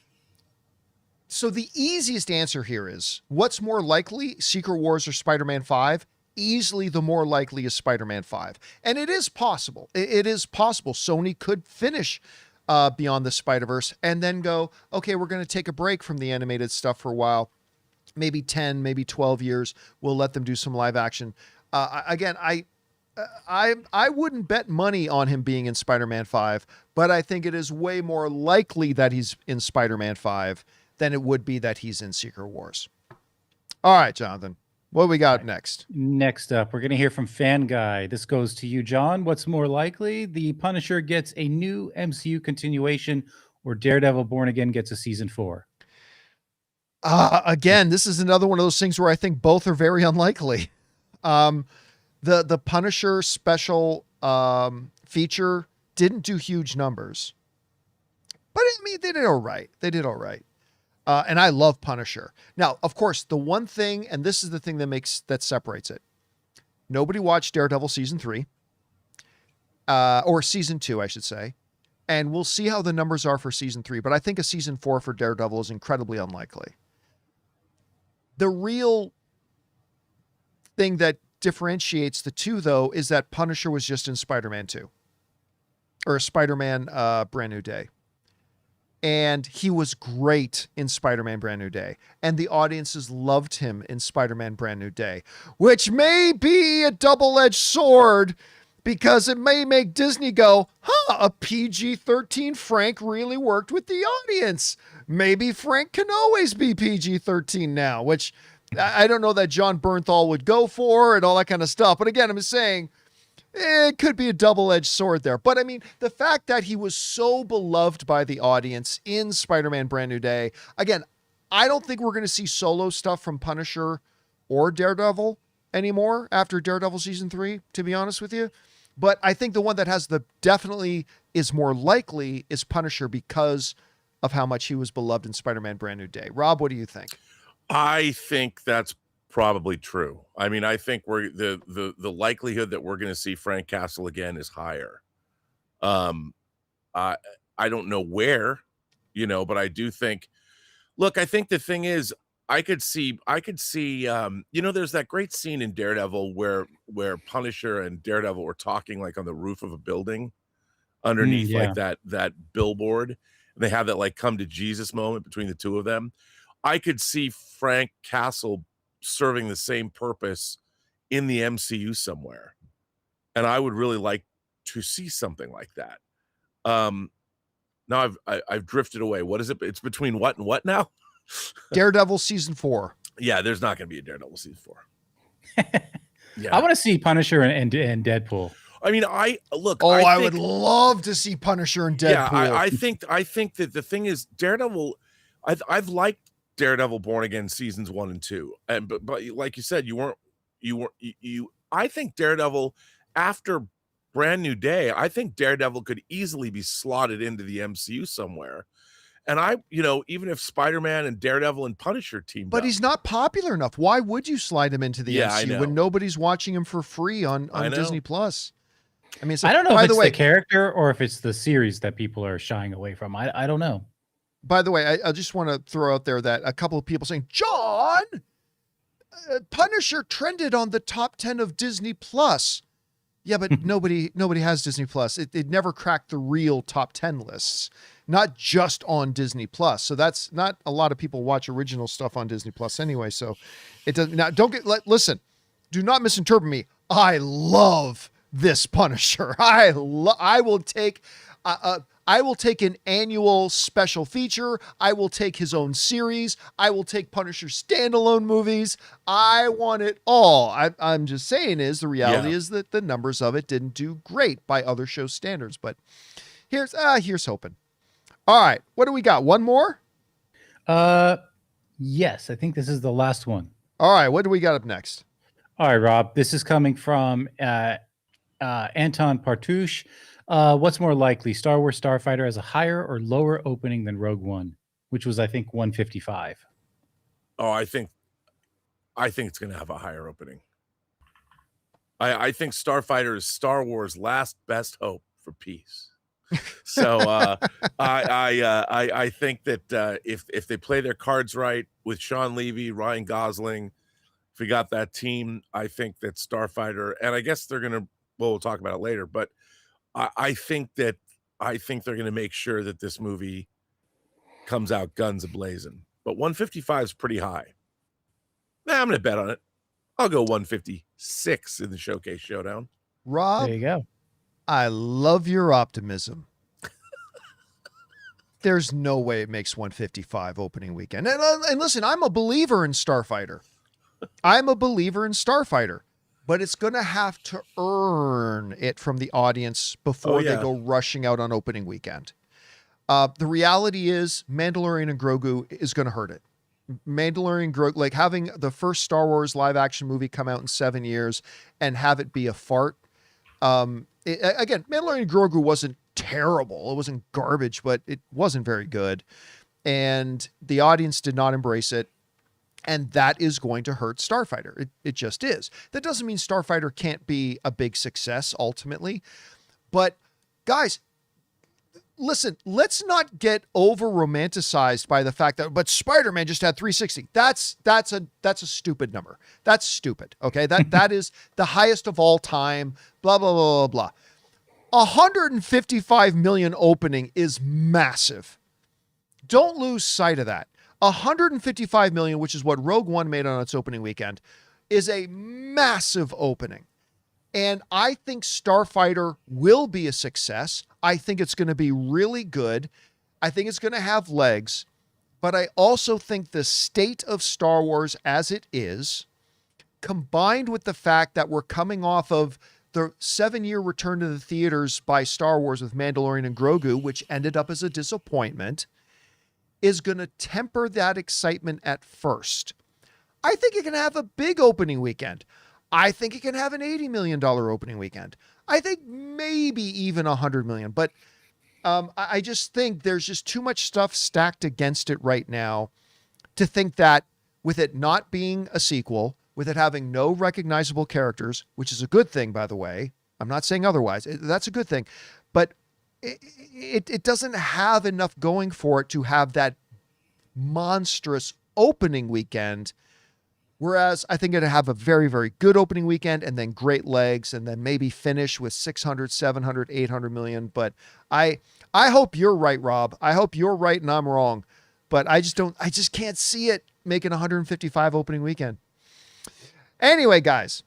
So the easiest answer here is, what's more likely, Secret Wars or Spider-Man 5? Easily the more likely is Spider-Man 5. And it is possible. It is possible Sony could finish Beyond the Spider-Verse and then go, okay, we're going to take a break from the animated stuff for a while. Maybe 10, maybe 12 years. We'll let them do some live action. Again, I wouldn't bet money on him being in Spider-Man 5, but I think it is way more likely that he's in Spider-Man 5 than it would be that he's in Secret Wars. All right, Jonathan, what do we got next? Next up, we're going to hear from Fan Guy. This goes to you, John. What's more likely? The Punisher gets a new MCU continuation or Daredevil Born Again gets a season 4? Again, this is another one of those things where I think both are very unlikely. The Punisher special feature didn't do huge numbers, but I mean, they did all right. And I love Punisher. Now, of course, the one thing, and this is the thing that separates it. Nobody watched Daredevil season 3. or season 2, I should say. And we'll see how the numbers are for season 3. But I think a season 4 for Daredevil is incredibly unlikely. The real thing that differentiates the two, though, is that Punisher was just in Spider-Man 2. Or Spider-Man Brand New Day. And he was great in Spider-Man Brand New Day. And the audiences loved him in Spider-Man Brand New Day. Which may be a double-edged sword, because it may make Disney go, a PG-13 Frank really worked with the audience. Maybe Frank can always be PG-13 now, which I don't know that John Bernthal would go for and all that kind of stuff. But again, I'm saying it could be a double-edged sword there. But I mean, the fact that he was so beloved by the audience in Spider-Man Brand New Day, again, I don't think we're going to see solo stuff from Punisher or Daredevil anymore after Daredevil season 3, to be honest with you. But I think the one that has definitely is more likely is Punisher, because of how much he was beloved in Spider-Man Brand New Day. Rob, what do you think? I think that's probably true. I mean, I think the likelihood that we're going to see Frank Castle again is higher. I don't know where, but I do think. Look, I think the thing is, I could see, there's that great scene in Daredevil where Punisher and Daredevil were talking like on the roof of a building underneath like that billboard. They have that like come to Jesus moment between the two of them. I could see Frank Castle serving the same purpose in the MCU somewhere. And I would really like to see something like that. Now I've drifted away. What is it? It's between what and what now? Daredevil season 4. Yeah, there's not going to be a Daredevil season 4. Yeah. I want to see Punisher and Deadpool. I mean, I would love to see Punisher and Deadpool. Yeah, I think that the thing is, Daredevil, I've liked Daredevil Born Again seasons 1 and 2, and but like you said, I think Daredevil after Brand New Day, I think Daredevil could easily be slotted into the MCU somewhere. And even if Spider-Man and Daredevil and Punisher teamed but up, he's not popular enough. Why would you slide him into the MCU when nobody's watching him for free on Disney Plus? I mean, I don't know if it's the character or if it's the series that people are shying away from. I don't know. By the way, I just want to throw out there that a couple of people saying, John, Punisher trended on the top 10 of Disney Plus. Yeah, but nobody has Disney Plus. It never cracked the real top 10 lists, not just on Disney Plus. So that's not a lot of people watch original stuff on Disney Plus anyway. So it doesn't. Now, listen, do not misinterpret me. I love this Punisher. I will take an annual special feature. I will take his own series. I will take Punisher standalone movies. I want it all. I'm just saying the reality is that the numbers of it didn't do great by other show standards, but here's hoping. All right. What do we got? One more? Yes, I think this is the last one. All right. What do we got up next? All right, Rob, this is coming from Anton Partouche. What's more likely, Star Wars Starfighter has a higher or lower opening than Rogue One, which was, I think, 155? Oh, I think it's going to have a higher opening. I think Starfighter is Star Wars' last best hope for peace. So I think that if they play their cards right with Sean Levy, Ryan Gosling, if we got that team, I think that Starfighter, and I guess they're going to, we'll talk about it later, but I think they're going to make sure that this movie comes out guns ablazing. But 155 is pretty high. I'm going to bet on it. I'll go 156 in the Showcase Showdown. Rob, there you go. I love your optimism. There's no way it makes 155 opening weekend. And listen, I'm a believer in Starfighter. But it's going to have to earn it from the audience before they go rushing out on opening weekend. The reality is Mandalorian and Grogu is going to hurt it. Mandalorian Grogu, like having the first Star Wars live action movie come out in 7 years and have it be a fart. Again, Mandalorian Grogu wasn't terrible. It wasn't garbage, but it wasn't very good. And the audience did not embrace it. And that is going to hurt Starfighter. It just is. That doesn't mean Starfighter can't be a big success ultimately. But guys, listen, let's not get over romanticized by the fact that, but Spider-Man just had 360. That's a stupid number. That's stupid. Okay. That is the highest of all time, blah, blah, blah, blah, blah. 155 million opening is massive. Don't lose sight of that. 155 million, which is what Rogue One made on its opening weekend, is a massive opening. And I think Starfighter will be a success. I think it's going to be really good. I think it's going to have legs. But I also think the state of Star Wars as it is, combined with the fact that we're coming off of the 7-year return to the theaters by Star Wars with Mandalorian and Grogu, which ended up as a disappointment, is going to temper that excitement at first. I think it can have a big opening weekend. I think it can have an $80 million opening weekend. I think maybe even $100 million. But I just think there's just too much stuff stacked against it right now to think that with it not being a sequel, with it having no recognizable characters, which is a good thing, by the way. I'm not saying otherwise. That's a good thing. But it doesn't have enough going for it to have that monstrous opening weekend. Whereas I think it'd have a very, very good opening weekend and then great legs and then maybe finish with 600, 700, 800 million. But I hope you're right, Rob. I hope you're right and I'm wrong. But I just can't see it making 155 opening weekend. Anyway, guys,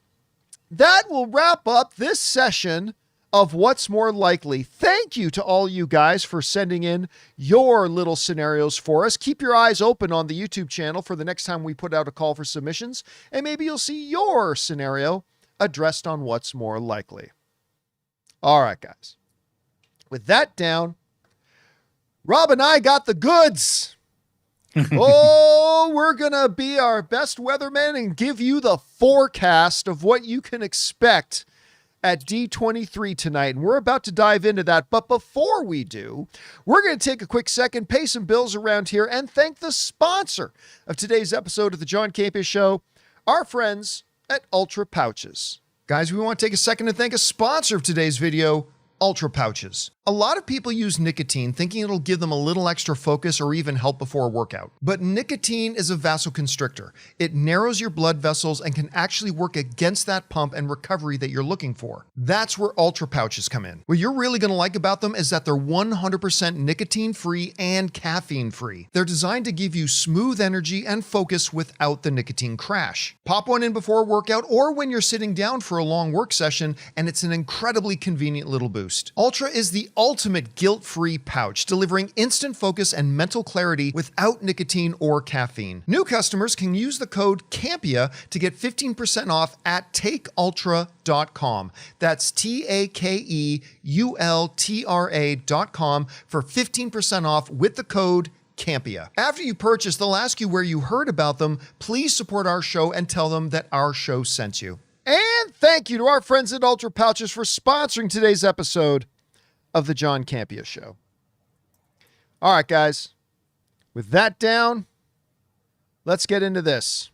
that will wrap up this session of What's More Likely. Thank you to all you guys for sending in your little scenarios for us. Keep your eyes open on the YouTube channel for the next time we put out a call for submissions, and maybe you'll see your scenario addressed on What's More Likely. All right, guys. With that down, Rob and I got the goods. Oh, we're going to be our best weathermen and give you the forecast of what you can expect at D23 tonight. And we're about to dive into that. But before we do, we're going to take a quick second, pay some bills around here, and thank the sponsor of today's episode of the John Campea Show, our friends at Ultra Pouches. Guys, we want to take a second to thank a sponsor of today's video, Ultra Pouches. A lot of people use nicotine thinking it'll give them a little extra focus or even help before a workout. But nicotine is a vasoconstrictor. It narrows your blood vessels and can actually work against that pump and recovery that you're looking for. That's where Ultra Pouches come in. What you're really going to like about them is that they're 100% nicotine-free and caffeine-free. They're designed to give you smooth energy and focus without the nicotine crash. Pop one in before a workout or when you're sitting down for a long work session, and it's an incredibly convenient little boost. Ultra is the ultimate guilt-free pouch, delivering instant focus and mental clarity without nicotine or caffeine. New customers can use the code CAMPEA to get 15% off at takeultra.com. That's TAKEULTRA.com for 15% off with the code Campea. After you purchase, they'll ask you where you heard about them. Please support our show and tell them that our show sent you. And thank you to our friends at Ultra Pouches for sponsoring today's episode of the John Campea Show. All right, guys. With that down, let's get into this.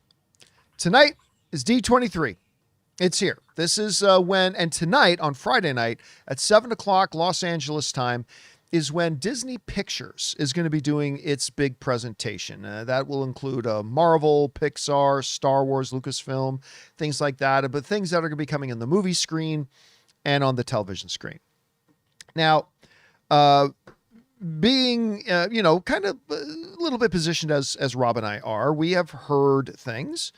Tonight is D23. It's here. This is and tonight on Friday night at 7 o'clock Los Angeles time is when Disney Pictures is going to be doing its big presentation. That will include Marvel, Pixar, Star Wars, Lucasfilm, things like that, but things that are going to be coming in the movie screen and on the television screen. Now, being, kind of a little bit positioned as Rob and I are, we have heard things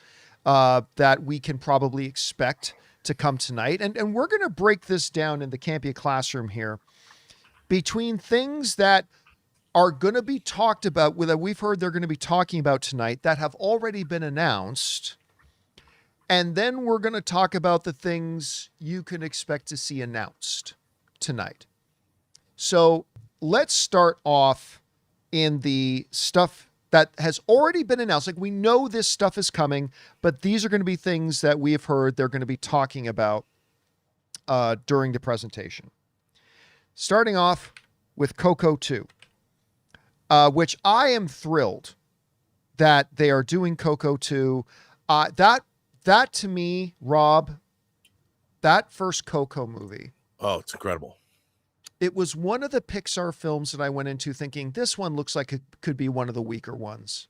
that we can probably expect to come tonight. And we're going to break this down in the Campea classroom here between things that are going to be talked about, that we've heard they're going to be talking about tonight that have already been announced. And then we're going to talk about the things you can expect to see announced tonight. So let's start off in the stuff that has already been announced. Like, we know this stuff is coming, but these are going to be things that we have heard they're going to be talking about during the presentation. Starting off with Coco 2, which I am thrilled that they are doing Coco 2. That to me, Rob, that first Coco movie. Oh, it's incredible. It was one of the Pixar films that I went into thinking this one looks like it could be one of the weaker ones.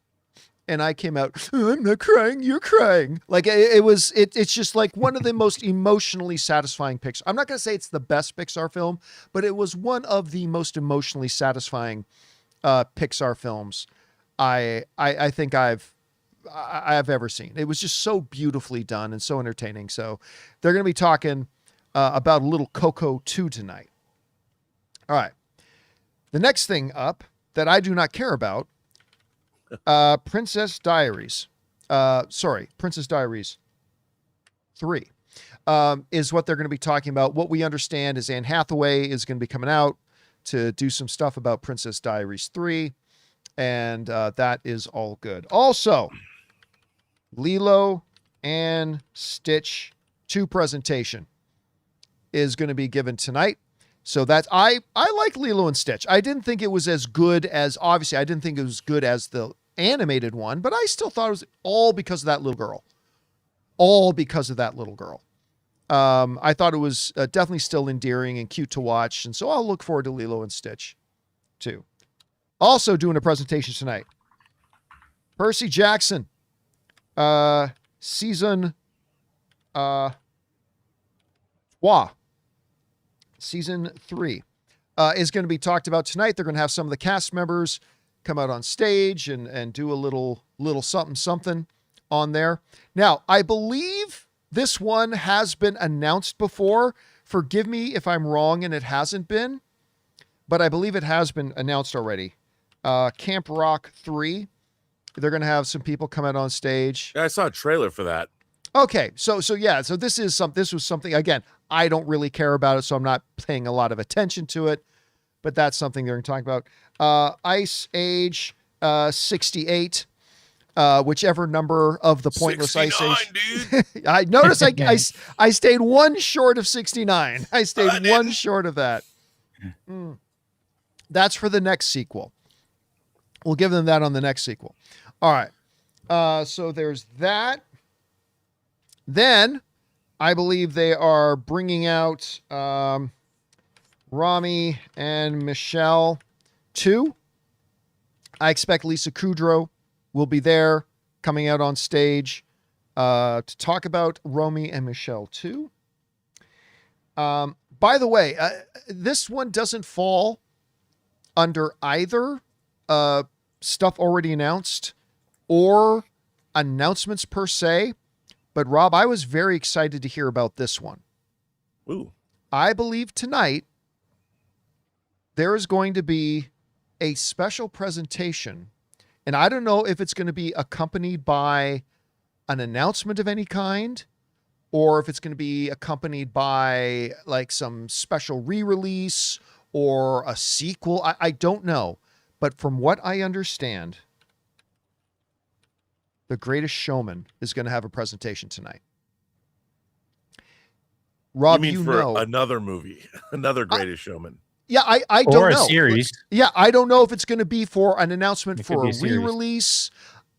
And I came out, "Oh, I'm not crying, you're crying." Like it's just like one of the most emotionally satisfying Pixar. I'm not going to say it's the best Pixar film, but it was one of the most emotionally satisfying Pixar films I think I've ever seen. It was just so beautifully done and so entertaining. So they're going to be talking about a little Coco 2 tonight. All right. The next thing up that I do not care about, Princess Diaries. Princess Diaries 3 is what they're going to be talking about. What we understand is Anne Hathaway is going to be coming out to do some stuff about Princess Diaries 3, and that is all good. Also, Lilo and Stitch 2 presentation is going to be given tonight. So that's I like Lilo and Stitch. I didn't think it was as good as, obviously I didn't think it was good as the animated one, but I still thought it was all because of that little girl. All because of that little girl. I thought it was definitely still endearing and cute to watch, and so I'll look forward to Lilo and Stitch too. Also doing a presentation tonight, Percy Jackson, season 3 is going to be talked about tonight. They're going to have some of the cast members come out on stage and do a little something on there. Now, I believe this one has been announced before. Forgive me if I'm wrong and it hasn't been, but I believe it has been announced already. Camp Rock 3. They're going to have some people come out on stage. Yeah, I saw a trailer for that. Okay, so this was something, again, I don't really care about it, so I'm not paying a lot of attention to it, but that's something they're going to talk about. Ice Age 68, whichever number of the pointless Ice Age. Dude. I noticed I stayed one short of 69. I stayed one short of that. That's for the next sequel. We'll give them that on the next sequel. All right. So there's that. Then I believe they are bringing out Rami and Michelle 2. I expect Lisa Kudrow will be there coming out on stage to talk about Romy and Michelle 2. By the way, this one doesn't fall under either stuff already announced or announcements per se. But Rob, I was very excited to hear about this one. Ooh. I believe tonight there is going to be a special presentation, and I don't know if it's going to be accompanied by an announcement of any kind, or if it's going to be accompanied by like some special re-release or a sequel. I don't know. But from what I understand, The Greatest Showman is going to have a presentation tonight. Rob, you mean another movie, another Greatest Showman? Yeah, I don't know. Or a series. Yeah, I don't know if it's going to be for an announcement It for could a be a re-release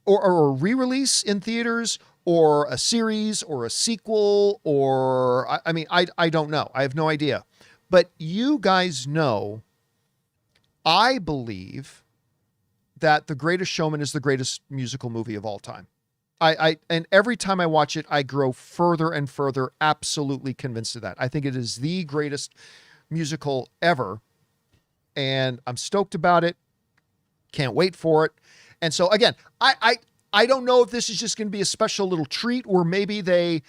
or a re-release in theaters, or a series or a sequel, or I don't know. I have no idea. But you guys know, I believe that The Greatest Showman is the greatest musical movie of all time. And every time I watch it, I grow further and further absolutely convinced of that. I think it is the greatest musical ever, and I'm stoked about it. Can't wait for it. And so again, I don't know if this is just going to be a special little treat, or maybe they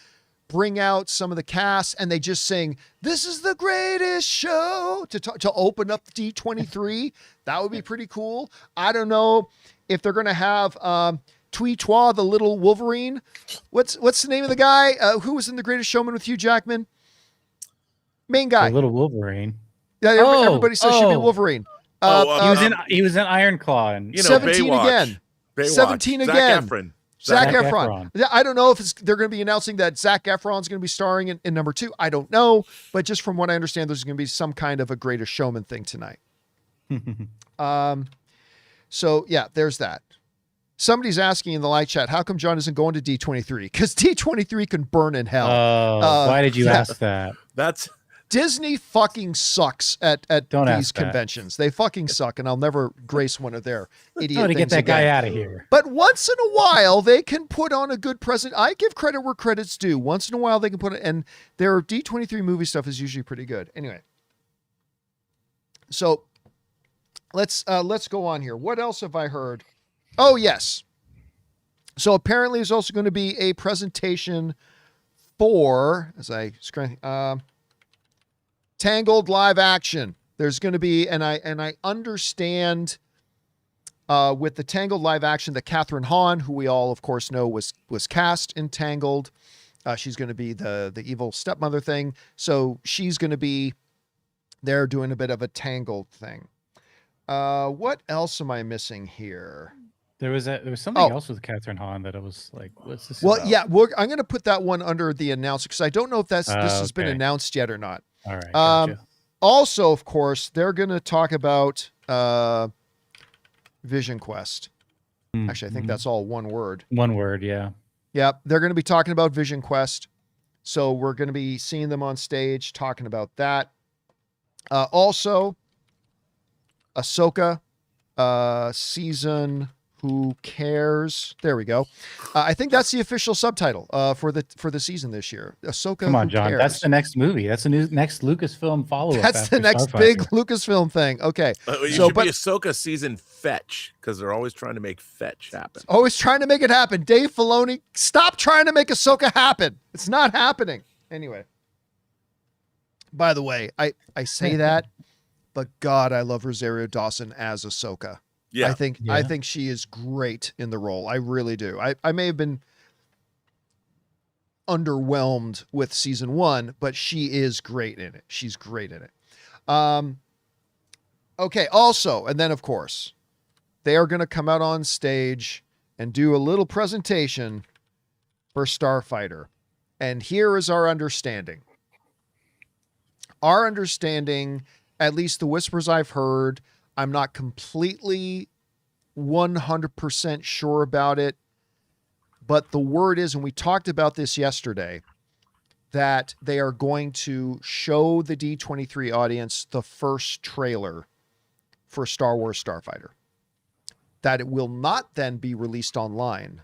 bring out some of the cast and they just sing, "This is the greatest show" to open up D23. That would be pretty cool. I don't know if they're going to have Tweetwa, the little Wolverine. What's the name of the guy who was in The Greatest Showman with Hugh Jackman? Main guy. The little Wolverine. Yeah, everybody says should be Wolverine. He was in Iron Claw and 17 Baywatch. again. Baywatch. 17 Zac again. Efron. Zac Efron. I don't know if they're going to be announcing that Zac Efron's going to be starring in number 2. I don't know, but just from what I understand, there's going to be some kind of a Greatest Showman thing tonight. So yeah, there's that. Somebody's asking in the live chat, how come John isn't going to D23? Because D23 can burn in hell. Why did you ask that? Disney fucking sucks at Don't these ask that. conventions. They fucking suck, and I'll never grace one of their idiot to things get that again. guy out of here. But once in a while, they can put on a good present. I give credit where credit's due. Once in a while, they can put it, and their D23 movie stuff is usually pretty good. Anyway, so let's go on here. What else have I heard? Oh yes. So apparently, there's also going to be a presentation for, as I screen, Tangled live action. There's going to be, and I understand with the Tangled live action that Catherine Hahn, who we all of course know was cast in Tangled, she's going to be the evil stepmother thing. So she's going to be there doing a bit of a Tangled thing. What else am I missing here? There was something else with Catherine Hahn that I was like, what's this Well, about? yeah, I'm going to put that one under the announcement because I don't know if this has been announced yet or not. All right. Gotcha. Also, of course, they're going to talk about Vision Quest. Actually, I think that's all one word. One word, yeah. Yeah, they're going to be talking about Vision Quest. So we're going to be seeing them on stage talking about that. Also, Ahsoka season... Who cares? There we go. I think that's the official subtitle for the season this year. Ahsoka. Come on, Who John. Cares? That's the next movie. That's the next Lucasfilm follow-up. That's the next Starfighter. big Lucasfilm thing. Okay. You should be Ahsoka season fetch because they're always trying to make fetch happen. Always trying to make it happen. Dave Filoni, stop trying to make Ahsoka happen. It's not happening. Anyway. By the way, I say that, but God, I love Rosario Dawson as Ahsoka. Yeah. I think she is great in the role. I really do. I may have been underwhelmed with season 1, but she is great in it. She's great in it. Okay. Also, and then of course, they are going to come out on stage and do a little presentation for Starfighter. And here is our understanding. Our understanding, at least the whispers I've heard, I'm not completely 100% sure about it, but the word is, and we talked about this yesterday, that they are going to show the D23 audience the first trailer for Star Wars Starfighter. That it will not then be released online,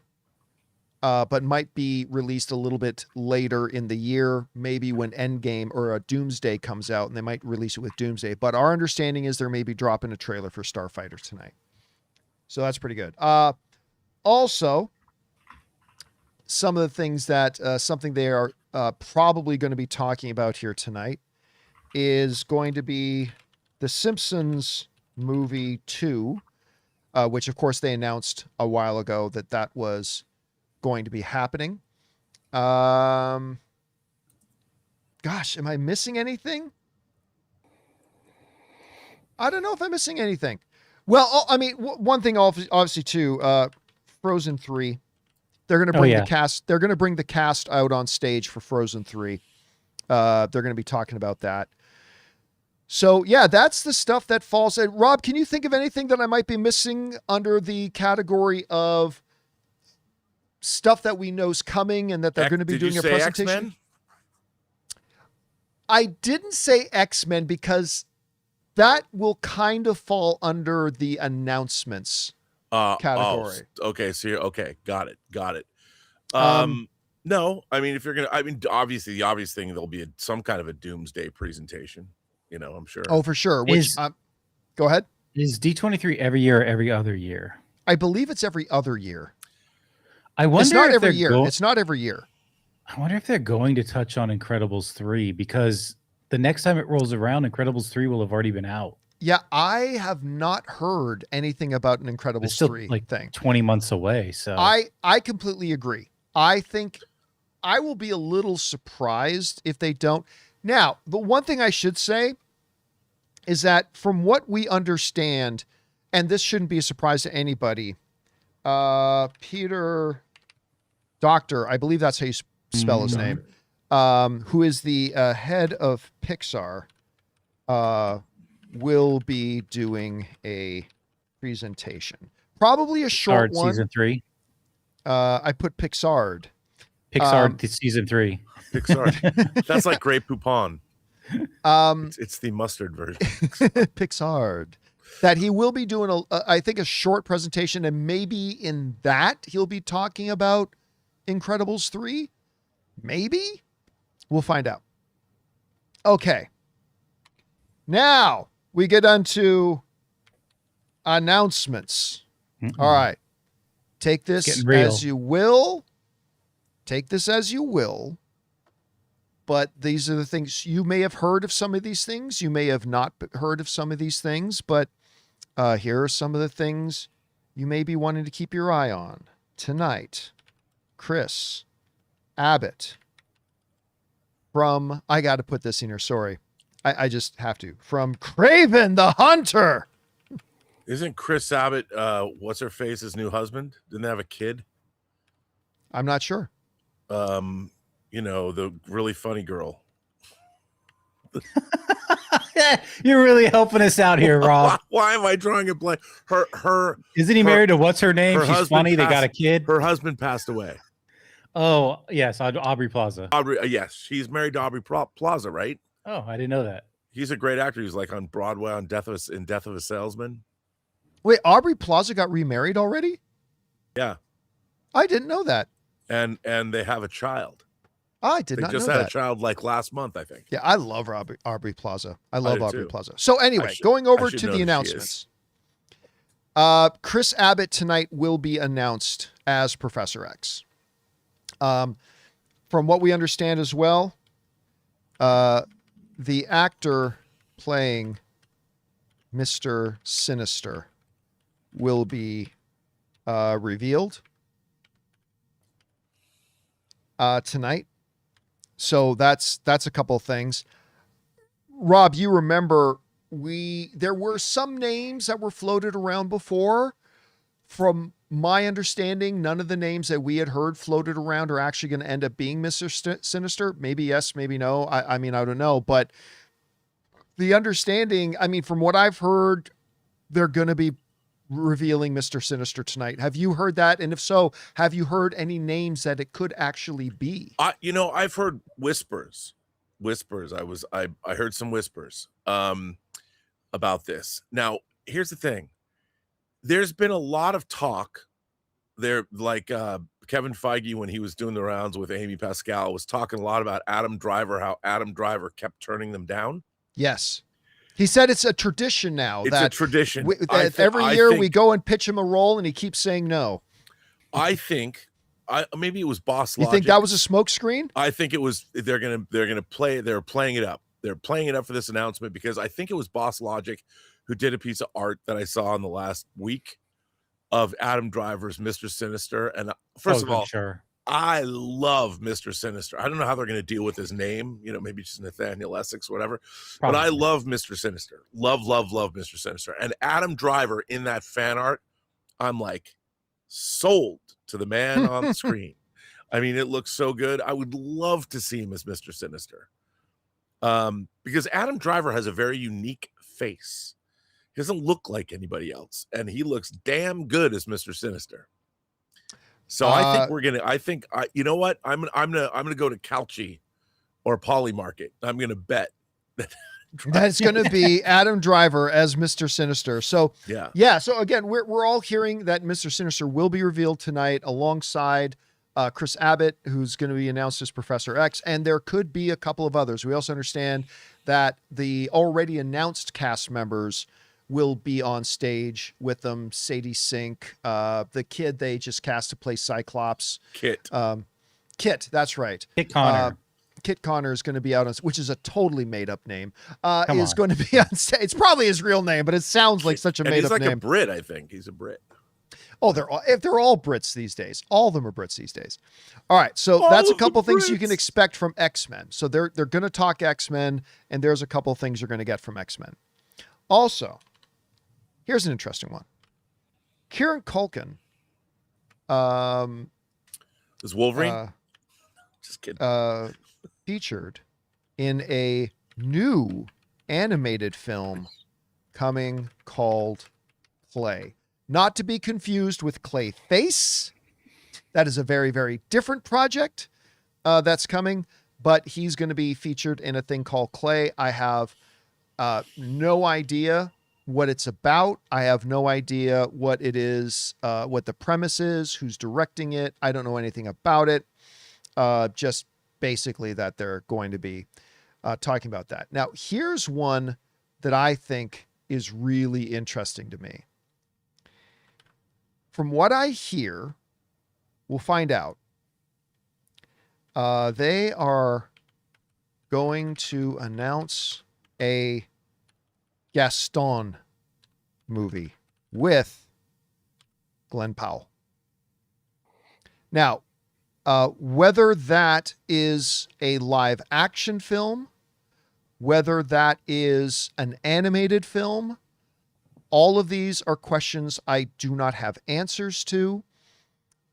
but might be released a little bit later in the year, maybe when Endgame or a Doomsday comes out, and they might release it with Doomsday. But our understanding is they're maybe dropping a trailer for Starfighter tonight. So that's pretty good. Also, some of the things that, something they are probably going to be talking about here tonight is going to be The Simpsons movie 2, which of course they announced a while ago that was going to be happening. Gosh, am I missing anything? I don't know if I'm missing anything. Well, I mean, one thing obviously too, Frozen 3. They're going to bring the cast. They're going to bring the cast out on stage for Frozen 3. They're going to be talking about that. So yeah, that's the stuff that falls. Rob, can you think of anything that I might be missing under the category of stuff that we know is coming and that they're going to be doing a presentation? X-Men? I didn't say X-Men because that will kind of fall under the announcements category. Okay. So got it. No, I mean, obviously the obvious thing, there'll be some kind of a Doomsday presentation, I'm sure. Oh, for sure. Go ahead. Is D23 every year or every other year? I believe it's every other year. I wonder it's not if every year. It's not every year. I wonder if they're going to touch on Incredibles 3 because the next time it rolls around, Incredibles 3 will have already been out. Yeah, I have not heard anything about an Incredibles still 3 thing. 20 months away. So I completely agree. I think I will be a little surprised if they don't. Now, the one thing I should say is that from what we understand, and this shouldn't be a surprise to anybody, Peter Doctor, I believe that's how you spell his name, who is the head of Pixar, will be doing a presentation. Probably a short one. Season 3. I put Pixar. Pixar season 3. Pixar. That's like Grey Poupon. It's the mustard version. Pixar. That he will be doing I think a short presentation, and maybe in that he'll be talking about Incredibles 3. Maybe we'll find out. Okay. Now we get onto announcements. All right. Take this as you will. Take this as you will. But these are the things you may have heard of. Some of these things you may have not heard of. Some of these things, but here are some of the things you may be wanting to keep your eye on tonight. Chris Abbott from, I got to put this in here. Sorry. I just have to. From Craven the Hunter. Isn't Chris Abbott, what's her face's new husband? Didn't they have a kid? I'm not sure. You know, the really funny girl. You're really helping us out here, Rob. Why am I drawing a blank? Her Isn't he married to what's her name? She's funny. They got a kid. Her husband passed away. Oh, yes, Aubrey Plaza. Yes, she's married to Aubrey Plaza, right? Oh, I didn't know that. He's a great actor. He's like on Broadway on Death of a Salesman. Wait, Aubrey Plaza got remarried already? Yeah. I didn't know that. And they have a child. I did not know that. They just had a child like last month, I think. Yeah, I love Aubrey Plaza. I love Aubrey too. Plaza. So anyway, going over to the announcements. Chris Abbott tonight will be announced as Professor X. From what we understand as well, the actor playing Mr. Sinister will be revealed tonight. So that's a couple of things. Rob, you remember there were some names that were floated around before. From my understanding, none of the names that we had heard floated around are actually going to end up being Mr. Sinister. Maybe yes, maybe no. I mean, I don't know. But the understanding, I mean, from what I've heard, they're going to be revealing Mr. Sinister tonight. Have you heard that? And if so, have you heard any names that it could actually be? I've heard whispers. I heard some whispers about this. Now, here's the thing. There's been a lot of talk there, like Kevin Feige, when he was doing the rounds with Amy Pascal, was talking a lot about Adam Driver, how Adam Driver kept turning them down. Yes. He said it's a tradition now. It's a tradition. Every year we go and pitch him a role and he keeps saying no. I think maybe it was Boss Logic. You think that was a smoke screen? I think it was. They're gonna play. They're playing it up. They're playing it up for this announcement because I think it was Boss Logic who did a piece of art that I saw in the last week of Adam Driver's Mr. Sinister. And first of all, sure. I love Mr. Sinister. I don't know how they're going to deal with his name, maybe just Nathaniel Essex, whatever. Probably. But I love Mr. Sinister. Love Mr. Sinister. And Adam Driver in that fan art, I'm like sold to the man on the screen. I mean, it looks so good. I would love to see him as Mr. Sinister. Because Adam Driver has a very unique face. He doesn't look like anybody else. And he looks damn good as Mr. Sinister. So I think you know what? I'm gonna go to Calci or Poly Market. I'm gonna bet that's gonna be Adam Driver as Mr. Sinister. So yeah. So again, we're all hearing that Mr. Sinister will be revealed tonight alongside Chris Abbott, who's going to be announced as Professor X, and there could be a couple of others. We also understand that the already announced cast members will be on stage with them. Sadie Sink, the kid they just cast to play Cyclops. Kit, that's right. Kit Connor. Kit Connor is going to be out on, which is a totally made up name. Going to be on stage. It's probably his real name, but it sounds like such a made up name. He's like a Brit, I think. He's a Brit. Oh, they're all Brits these days. All of them are Brits these days. All right, so that's a couple things you can expect from X-Men. So they're going to talk X-Men, and there's a couple things you're going to get from X-Men. Also, here's an interesting one. Kieran Culkin. Is Wolverine? Just kidding. Featured in a new animated film coming called Clay. Not to be confused with Clayface. That is a very, very different project that's coming. but he's going to be featured in a thing called Clay. I have no idea what it's about. I have no idea what it is, what the premise is, who's directing it. I don't know anything about it. Just basically that they're going to be talking about that. Now, here's one that I think is really interesting to me. From what I hear, we'll find out. They are going to announce a Gaston movie with Glenn Powell. Now, whether that is a live action film, whether that is an animated film, all of these are questions I do not have answers to.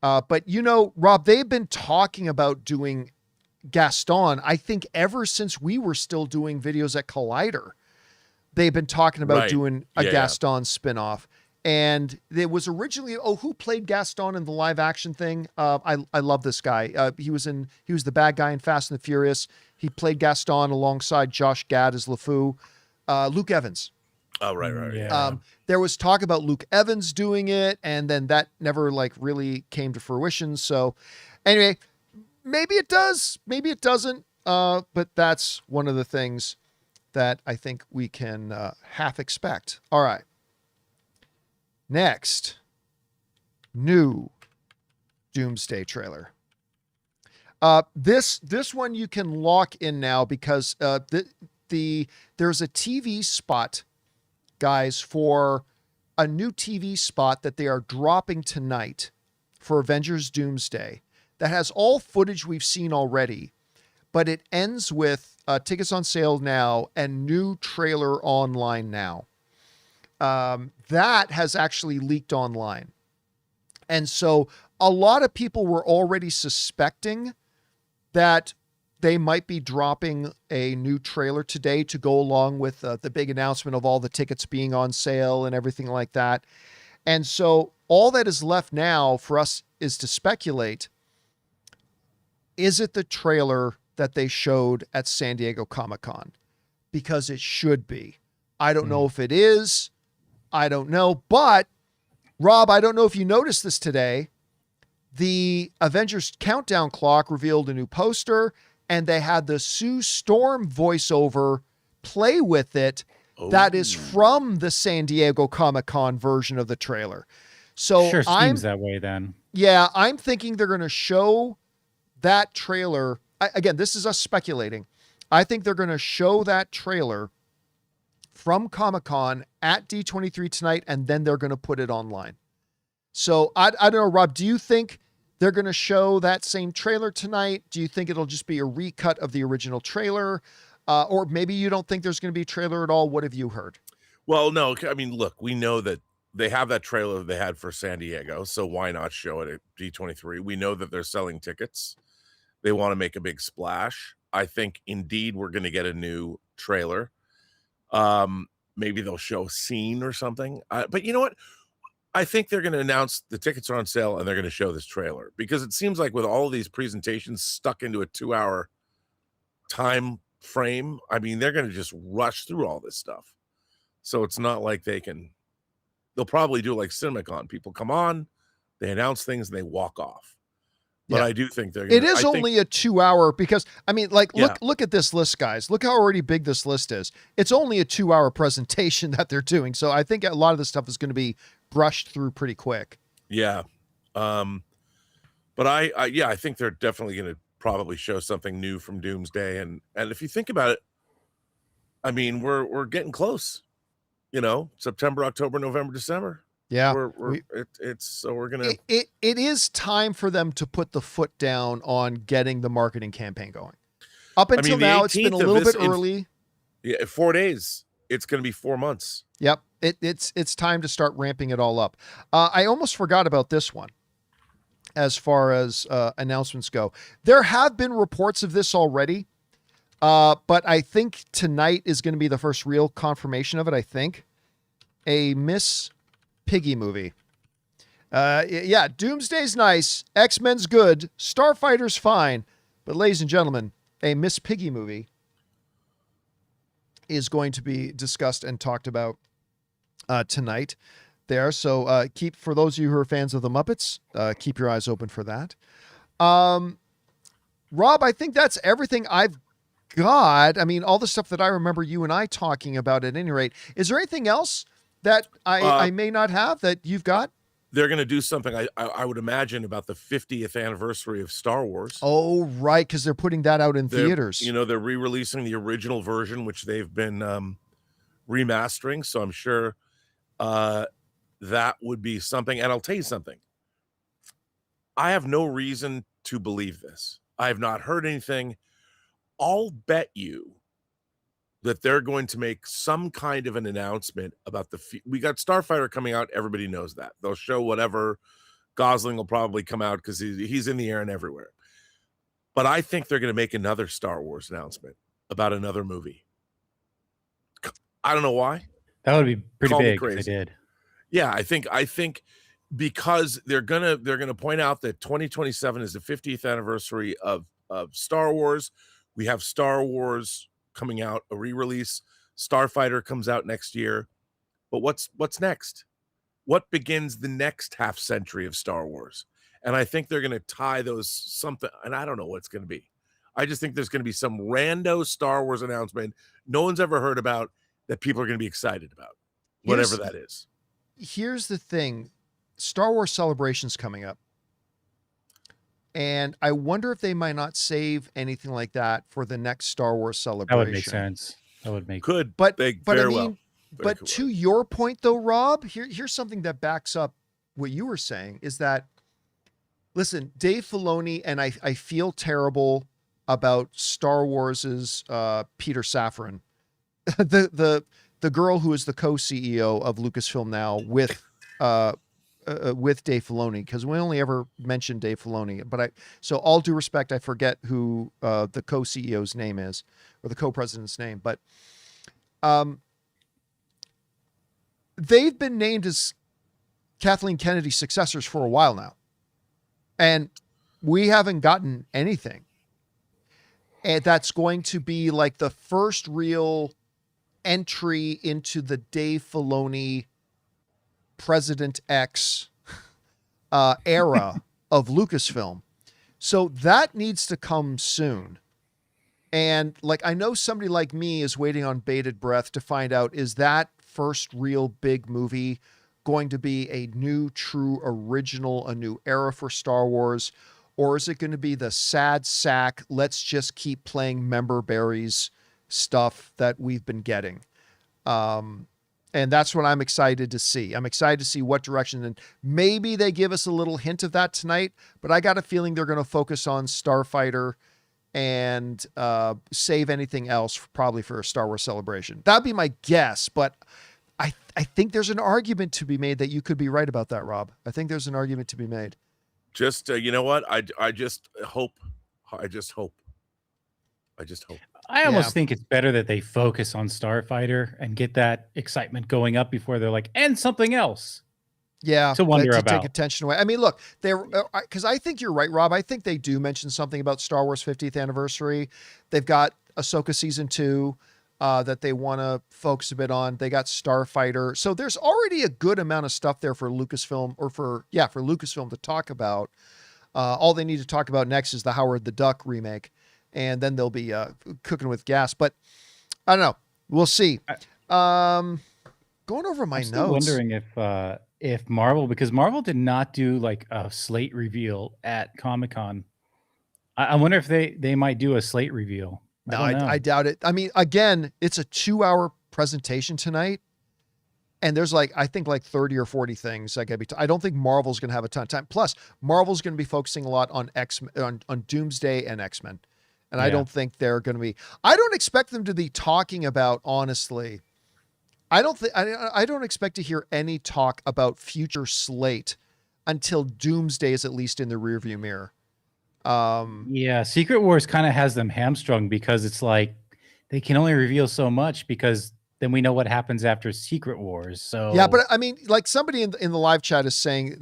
But you know, Rob, they've been talking about doing Gaston, I think ever since we were still doing videos at Collider. They've been talking about doing a Gaston spinoff. And there was originally, who played Gaston in the live action thing? I love this guy. He was the bad guy in Fast and the Furious. He played Gaston alongside Josh Gad as LeFou. Luke Evans. Oh, right. Yeah. There was talk about Luke Evans doing it, and then that never really came to fruition. So anyway, maybe it does, maybe it doesn't. But that's one of the things that I think we can half expect. All right. Next, new Doomsday trailer. This one you can lock in now because there's a TV spot, guys, for a new TV spot that they are dropping tonight for Avengers Doomsday that has all footage we've seen already, but it ends with tickets on sale now and new trailer online now. That has actually leaked online. And so a lot of people were already suspecting that they might be dropping a new trailer today to go along with the big announcement of all the tickets being on sale and everything like that. And so all that is left now for us is to speculate, is it the trailer that they showed at San Diego Comic-Con? Because it should be. I don't know if it is. I don't know. But, Rob, I don't know if you noticed this today. The Avengers Countdown clock revealed a new poster, and they had the Sue Storm voiceover play with it. That is from the San Diego Comic-Con version of the trailer. So sure seems that way then. Yeah, I'm thinking they're going to show that trailer. Again, this is us speculating. I think they're going to show that trailer from Comic-Con at D23 tonight, and then they're going to put it online. So I don't know, Rob, do you think they're going to show that same trailer tonight? Do you think it'll just be a recut of the original trailer? Or maybe you don't think there's going to be a trailer at all. What have you heard? Well, no, I mean, look, we know that they have that trailer they had for San Diego, so why not show it at D23? We know that they're selling tickets. They want to make a big splash. I think indeed we're going to get a new trailer. Maybe they'll show a scene or something. But you know what? I think they're going to announce the tickets are on sale and they're going to show this trailer, because it seems like with all of these presentations stuck into a 2-hour time frame, I mean, they're going to just rush through all this stuff. So it's not like they'll probably do like CinemaCon. People come on, they announce things, and they walk off. But yeah. I do think they're going to. It is only a 2-hour, because, I mean, like, look at this list, guys. Look how already big this list is. It's only a 2-hour presentation that they're doing. So I think a lot of this stuff is going to be brushed through pretty quick. Yeah. But I think they're definitely going to probably show something new from Doomsday. And if you think about it, I mean, we're getting close, September, October, November, December. Yeah. We're going to, it is time for them to put the foot down on getting the marketing campaign going. Up until now, it's been a little bit early. 4 days. It's going to be 4 months. Yep. It's time to start ramping it all up. I almost forgot about this one as far as announcements go. There have been reports of this already, but I think tonight is going to be the first real confirmation of it, I think. A Miss Piggy movie. Doomsday's nice. X-Men's good. Starfighter's fine. But ladies and gentlemen, a Miss Piggy movie is going to be discussed and talked about tonight there. So keep, for those of you who are fans of the Muppets, keep your eyes open for that. Rob, I think that's everything I've got. I mean, all the stuff that I remember you and I talking about at any rate. Is there anything else that I may not have that you've got? They're going to do something, I would imagine, about the 50th anniversary of Star Wars. Oh, right, because they're putting that out in theaters. You know, they're re-releasing the original version, which they've been remastering. So I'm sure that would be something. And I'll tell you something. I have no reason to believe this. I have not heard anything. I'll bet you that they're going to make some kind of an announcement about we got Starfighter coming out. Everybody knows that. They'll show whatever. Gosling will probably come out because he's in the air and everywhere. But I think they're going to make another Star Wars announcement about another movie. I don't know why. That would be pretty Call me big if crazy. they did. Yeah, I think because they're gonna point out that 2027 is the 50th anniversary of Star Wars. We have Star Wars coming out, a re-release. Starfighter comes out next year. But what's next? What begins the next half century of Star Wars? And I think they're going to tie those something, and I don't know what it's going to be. I just think there's going to be some rando Star Wars announcement no one's ever heard about that people are going to be excited about, whatever that is. Here's the thing. Star Wars Celebration's coming up. And I wonder if they might not save anything like that for the next Star Wars Celebration. That would make sense. That would make Could, but they I very mean, well. But Very to well. your point though, Rob, here's something that backs up what you were saying is that, listen, Dave Filoni, and I feel terrible about Star Wars's Peter Safran, the girl who is the co-CEO of Lucasfilm now with Dave Filoni, because we only ever mentioned Dave Filoni. But so all due respect, I forget who the co-CEO's name is or the co-president's name, but they've been named as Kathleen Kennedy's successors for a while now, and we haven't gotten anything. And that's going to be like the first real entry into the Dave Filoni President X era of Lucasfilm. So that needs to come soon. And like, I know somebody like me is waiting on bated breath to find out, is that first real big movie going to be a new, true original, a new era for Star Wars? Or is it going to be the sad sack, let's just keep playing member berries stuff that we've been getting? And that's what I'm excited to see. I'm excited to see what direction, and maybe they give us a little hint of that tonight, but I got a feeling they're going to focus on Starfighter and save anything else probably for a Star Wars Celebration. That'd be my guess, but I think there's an argument to be made that you could be right about that, Rob. I think there's an argument to be made. Just, you know what? I just hope. I almost think it's better that they focus on Starfighter and get that excitement going up before they're like, and something else. Yeah, to wonder to about. take attention away. I mean, look, they're because I think you're right, Rob. I think they do mention something about Star Wars 50th anniversary. They've got Ahsoka season 2 that they want to focus a bit on. They got Starfighter, so there's already a good amount of stuff there for Lucasfilm, or for Lucasfilm to talk about. All they need to talk about next is the Howard the Duck remake, and then they'll be cooking with gas. But I don't know. We'll see. Going over my I'm still notes. wondering if Marvel, because Marvel did not do like a slate reveal at Comic-Con. I wonder if they might do a slate reveal. No, I doubt it. I mean, again, it's a 2-hour presentation tonight, and there's I think 30 or 40 things that gotta be. I don't think Marvel's going to have a ton of time. Plus, Marvel's going to be focusing a lot on on Doomsday and X-Men, and I don't think they're going to be. I don't expect them to be talking about, honestly. I don't expect to hear any talk about future slate until Doomsday is at least in the rearview mirror. Secret Wars kind of has them hamstrung because it's like they can only reveal so much, because then we know what happens after Secret Wars. So yeah, but I mean, like somebody in the live chat is saying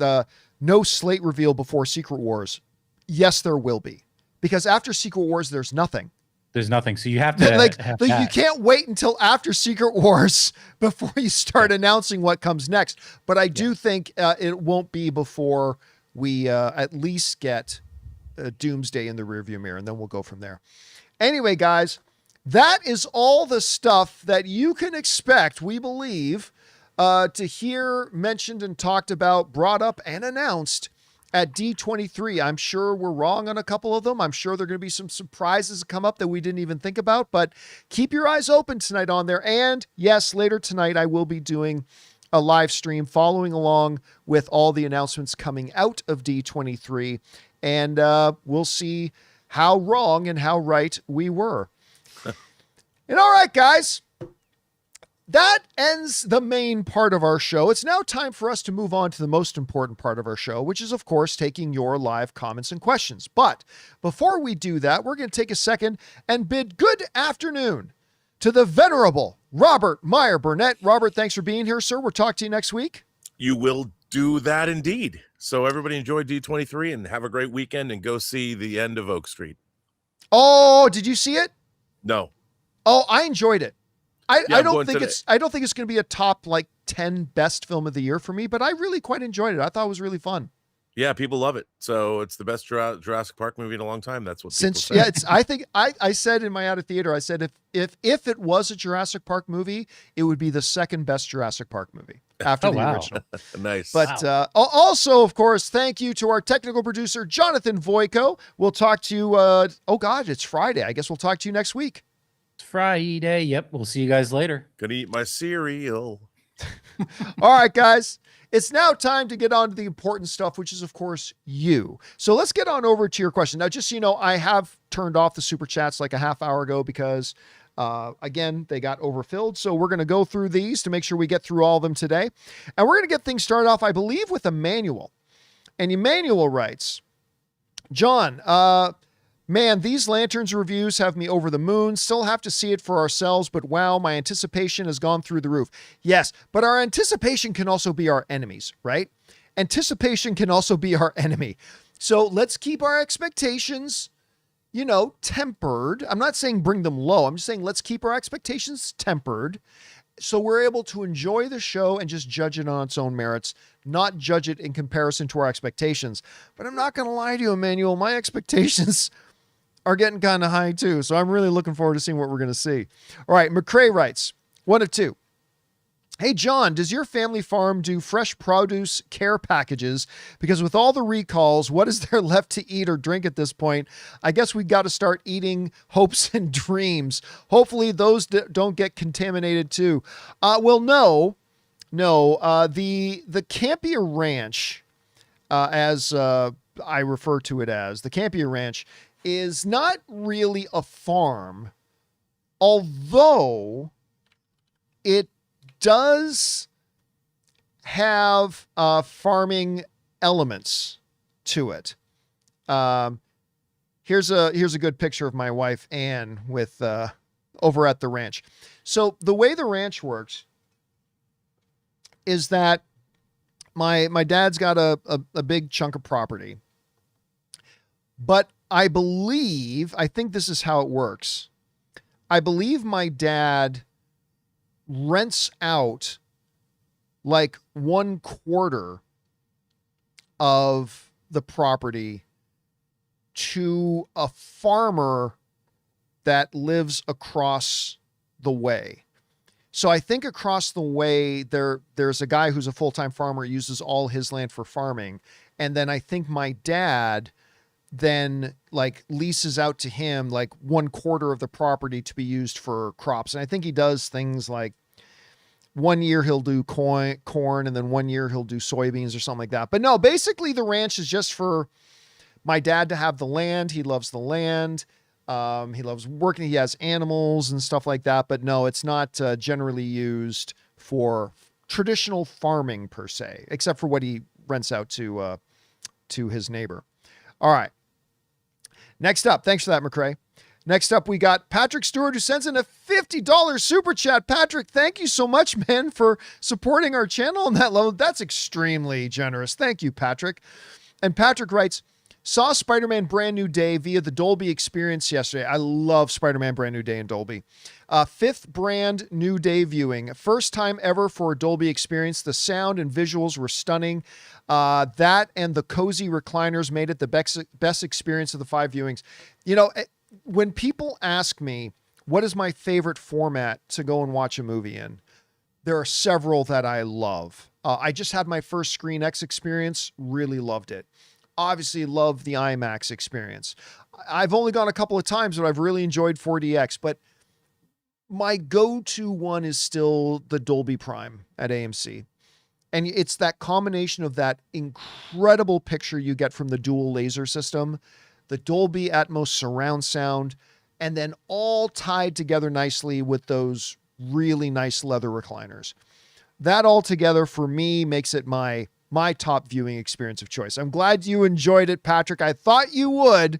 no slate reveal before Secret Wars. Yes, there will be, because after Secret Wars, there's nothing. there's nothing. So you have to like have you that. can't wait until after Secret Wars before you start announcing what comes next. But I do think it won't be before we at least get Doomsday in the rearview mirror, and then we'll go from there. Anyway, guys, that is all the stuff that you can expect, we believe, to hear mentioned and talked about, brought up, and announced at D23. I'm sure we're wrong on a couple of them. I'm sure there are going to be some surprises that come up that we didn't even think about, but keep your eyes open tonight on there. And yes, later tonight, I will be doing a live stream following along with all the announcements coming out of D23. And we'll see how wrong and how right we were. And all right, guys, that ends the main part of our show. It's now time for us to move on to the most important part of our show, which is, of course, taking your live comments and questions. But before we do that, we're going to take a second and bid good afternoon to the venerable Robert Meyer Burnett. Robert, thanks for being here, sir. We'll talk to you next week. You will do that indeed. So everybody enjoy D23 and have a great weekend and go see the end of Oak Street. Oh, did you see it? No. Oh, I enjoyed it. I don't think today. I don't think it's going to be a top 10 best film of the year for me, but I really quite enjoyed it. I thought it was really fun. Yeah, people love it. So it's the best Jurassic Park movie in a long time. That's what Since people say. it's I think I said in my out of theater, I said if it was a Jurassic Park movie, it would be the second best Jurassic Park movie after the original. Nice. But also, of course, thank you to our technical producer, Jonathan Voico. We'll talk to you. It's Friday. I guess we'll talk to you next week. It's Friday. Yep. We'll see you guys later. Gonna eat my cereal. All right, guys. It's now time to get on to the important stuff, which is, of course, you. So let's get on over to your question. Now, just so you know, I have turned off the super chats like a half hour ago because, again, they got overfilled. So we're going to go through these to make sure we get through all of them today. And we're going to get things started off, I believe, with Emmanuel. And Emmanuel writes, John, man, these Lanterns reviews have me over the moon. Still have to see it for ourselves, but wow, my anticipation has gone through the roof. Yes, but our anticipation can also be our enemies, right? Anticipation can also be our enemy. So let's keep our expectations, tempered. I'm not saying bring them low. I'm just saying let's keep our expectations tempered so we're able to enjoy the show and just judge it on its own merits, not judge it in comparison to our expectations. But I'm not going to lie to you, Emmanuel. My expectations are getting kind of high too. So I'm really looking forward to seeing what we're going to see. All right. McCrae writes 1 of 2. Hey, John, does your family farm do fresh produce care packages? Because with all the recalls, what is there left to eat or drink at this point? I guess we got to start eating hopes and dreams. Hopefully those don't get contaminated too. Well, no. The Campea Ranch, as I refer to it as, the Campea Ranch, is not really a farm, although it does have farming elements to it. Here's a good picture of my wife Anne with over at the ranch. So the way the ranch works is that my dad's got a big chunk of property, but I think this is how it works. I believe my dad rents out 1/4 of the property to a farmer that lives across the way. So I think across the way there's a guy who's a full-time farmer, uses all his land for farming. And then I think my dad then leases out to him 1/4 of the property to be used for crops. And I think he does things like 1 year he'll do corn and then 1 year he'll do soybeans or something like that. But no, basically the ranch is just for my dad to have the land. He loves the land. He loves working. He has animals and stuff like that. But no, it's not generally used for traditional farming per se, except for what he rents out to his neighbor. All right. Next up, thanks for that, McCrae. Next up, we got Patrick Stewart, who sends in a $50 super chat. Patrick, thank you so much, man, for supporting our channel on that level. That's extremely generous. Thank you, Patrick. And Patrick writes, Saw Spider-Man Brand New Day via the Dolby experience yesterday. I love Spider-Man Brand New Day in Dolby. Fifth brand new day viewing. First time ever for a Dolby experience. The sound and visuals were stunning. That and the cozy recliners made it the best experience of the 5 viewings. You know, when people ask me, what is my favorite format to go and watch a movie in? There are several that I love. I just had my first Screen X experience. Really loved it. Obviously love the IMAX experience. I've only gone a couple of times, but I've really enjoyed 4DX. But my go-to one is still the Dolby Prime at AMC. And it's that combination of that incredible picture you get from the dual laser system, the Dolby Atmos surround sound, and then all tied together nicely with those really nice leather recliners. That all together for me makes it my top viewing experience of choice. I'm glad you enjoyed it, Patrick. I thought you would.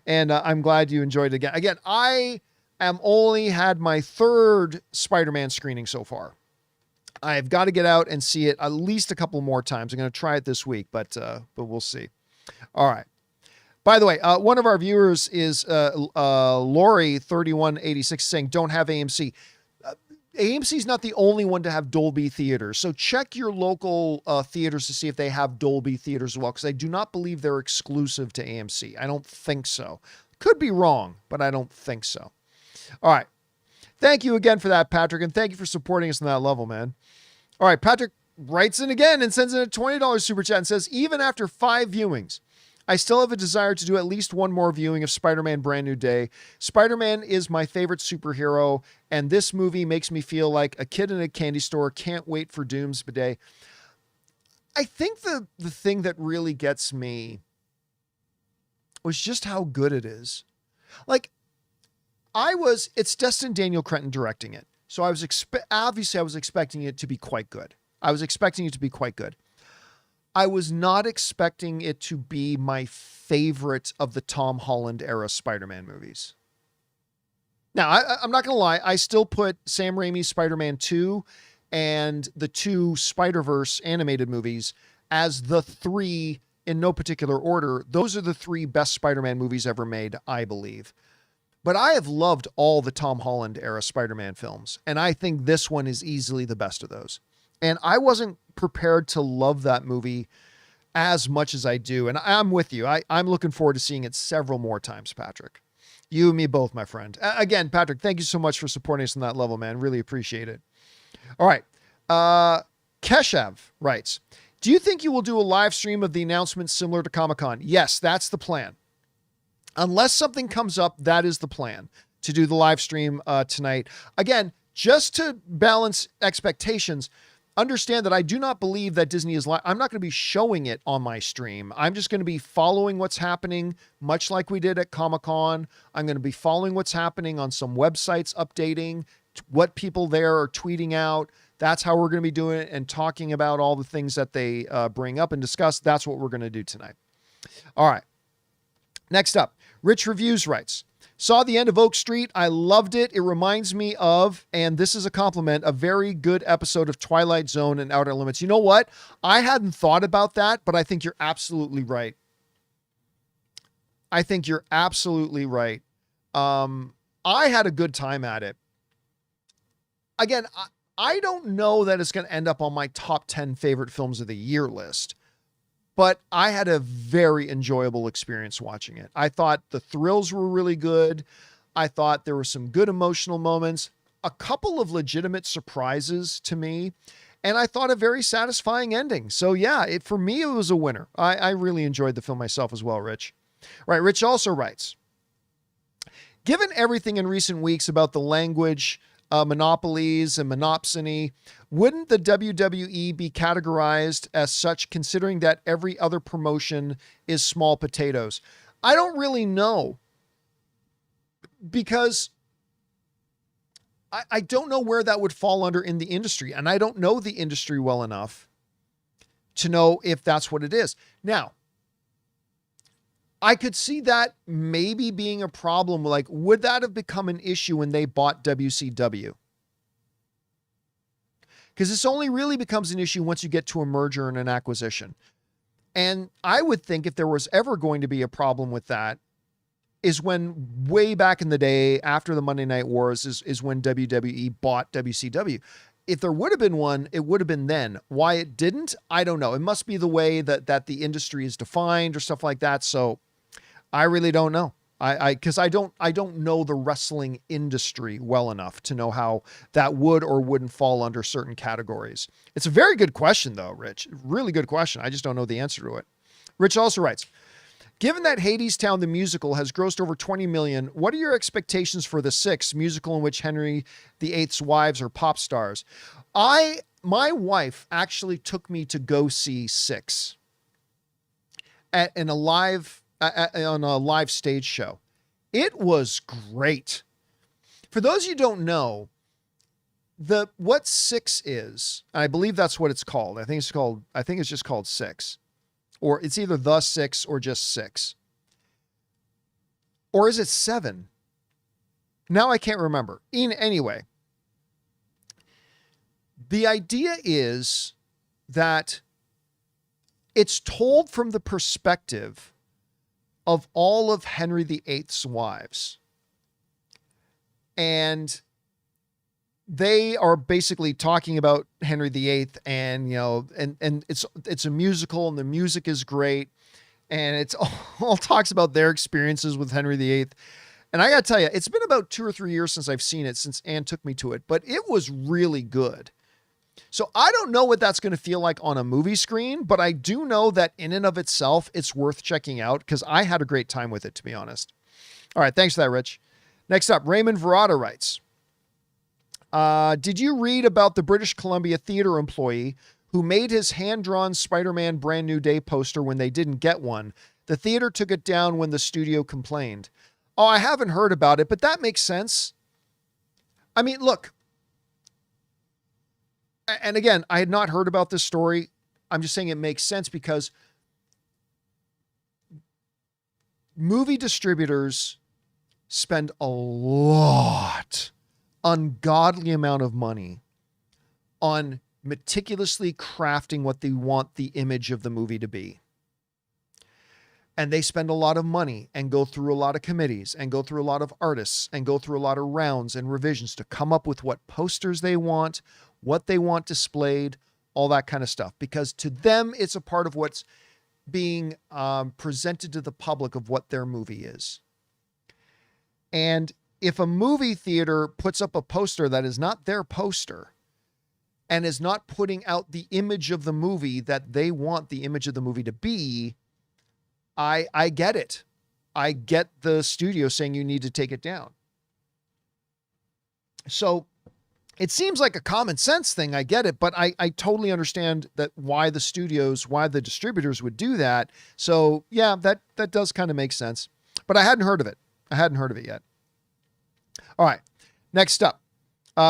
And I'm glad you enjoyed it again. I am only had my 3rd Spider-Man screening so far. I've got to get out and see it at least a couple more times. I'm going to try it this week, but we'll see. All right. By the way, one of our viewers is Lori3186 saying, don't have AMC. AMC is not the only one to have Dolby theaters. So check your local theaters to see if they have Dolby theaters as well, because I do not believe they're exclusive to AMC. I don't think so. Could be wrong, but I don't think so. All right. Thank you again for that, Patrick, and thank you for supporting us on that level, man. All right, Patrick writes in again and sends in a $20 super chat and says, even after 5 viewings, I still have a desire to do at least one more viewing of Spider-Man Brand New Day. Spider-Man is my favorite superhero, and this movie makes me feel like a kid in a candy store. Can't wait for Doomsday. I think the thing that really gets me was just how good it is. Like, it's Destin Daniel Cretton directing it. So obviously I was expecting it to be quite good. I was not expecting it to be my favorite of the Tom Holland era Spider-Man movies. Now, I'm not going to lie. I still put Sam Raimi's Spider-Man 2 and the 2 Spider-Verse animated movies as the 3 in no particular order. Those are the 3 best Spider-Man movies ever made, I believe. But I have loved all the Tom Holland era Spider-Man films, and I think this one is easily the best of those. And I wasn't prepared to love that movie as much as I do. And I'm with you. I'm looking forward to seeing it several more times, Patrick. You and me both, my friend. Again, Patrick, thank you so much for supporting us on that level, man. Really appreciate it. All right. Keshav writes, do you think you will do a live stream of the announcement similar to Comic-Con? Yes, that's the plan. Unless something comes up, that is the plan, to do the live stream tonight. Again, just to balance expectations, understand that I do not believe that Disney is I'm not going to be showing it on my stream. I'm just going to be following what's happening, much like we did at Comic-Con. I'm going to be following what's happening on some websites, updating what people there are tweeting out. That's how we're going to be doing it, and talking about all the things that they bring up and discuss. That's what we're going to do tonight. All right. Next up, Rich Reviews writes, saw the end of Oak Street. I loved it. It reminds me of, and this is a compliment, a very good episode of Twilight Zone and Outer Limits. You know what? I hadn't thought about that, but I think you're absolutely right. I had a good time at it. Again, I don't know that it's going to end up on my top 10 favorite films of the year list, but I had a very enjoyable experience watching it. I thought the thrills were really good. I thought there were some good emotional moments, a couple of legitimate surprises to me, and I thought a very satisfying ending. So yeah, for me, it was a winner. I really enjoyed the film myself as well, Rich. Right. Rich also writes, given everything in recent weeks about the language, monopolies and monopsony, wouldn't the WWE be categorized as such, considering that every other promotion is small potatoes? I don't really know, because I don't know where that would fall under in the industry, and I don't know the industry well enough to know if that's what it is. Now, I could see that maybe being a problem. Like, would that have become an issue when they bought WCW? Because this only really becomes an issue once you get to a merger and an acquisition. And I would think if there was ever going to be a problem with that, is when way back in the day after the Monday Night Wars is when WWE bought WCW. If there would have been one, it would have been then. Why it didn't, I don't know. It must be the way that the industry is defined or stuff like that. So I really don't know. Because I don't know the wrestling industry well enough to know how that would or wouldn't fall under certain categories. It's a very good question though, Rich. Really good question. I just don't know the answer to it. Rich also writes, given that Hadestown the musical has grossed over 20 million, what are your expectations for the sixth musical in which Henry VIII's wives are pop stars? My wife actually took me to go see Six on a live stage show. It was great. For those you don't know, what Six is, and I believe that's what it's called. I think it's just called Six. Or it's either the Six or just Six. Or is it Seven? Now I can't remember. Anyway, the idea is that it's told from the perspective of all of Henry VIII's wives. And they are basically talking about Henry VIII and, and it's a musical and the music is great. And it's all talks about their experiences with Henry VIII. And I got to tell you, it's been about 2 or 3 years since I've seen it, since Ann took me to it, but it was really good. So I don't know what that's going to feel like on a movie screen, but I do know that in and of itself, it's worth checking out because I had a great time with it, to be honest. All right. Thanks for that, Rich. Next up, Raymond Verada writes, did you read about the British Columbia Theater employee who made his hand-drawn Spider-Man Brand New Day poster when they didn't get one? The theater took it down when the studio complained. Oh, I haven't heard about it, but that makes sense. I mean, look, and again, I had not heard about this story. I'm just saying it makes sense because movie distributors spend a lot, ungodly amount of money on meticulously crafting what they want the image of the movie to be. And they spend a lot of money and go through a lot of committees and go through a lot of artists and go through a lot of rounds and revisions to come up with what posters they want, what they want displayed, all that kind of stuff. Because to them, it's a part of what's being presented to the public of what their movie is. And if a movie theater puts up a poster that is not their poster and is not putting out the image of the movie that they want the image of the movie to be, I get it. I get the studio saying you need to take it down. So it seems like a common sense thing. I get it, but I totally understand that why the distributors would do that. So yeah, that does kind of make sense, but I hadn't heard of it. I hadn't heard of it yet. All right. Next up,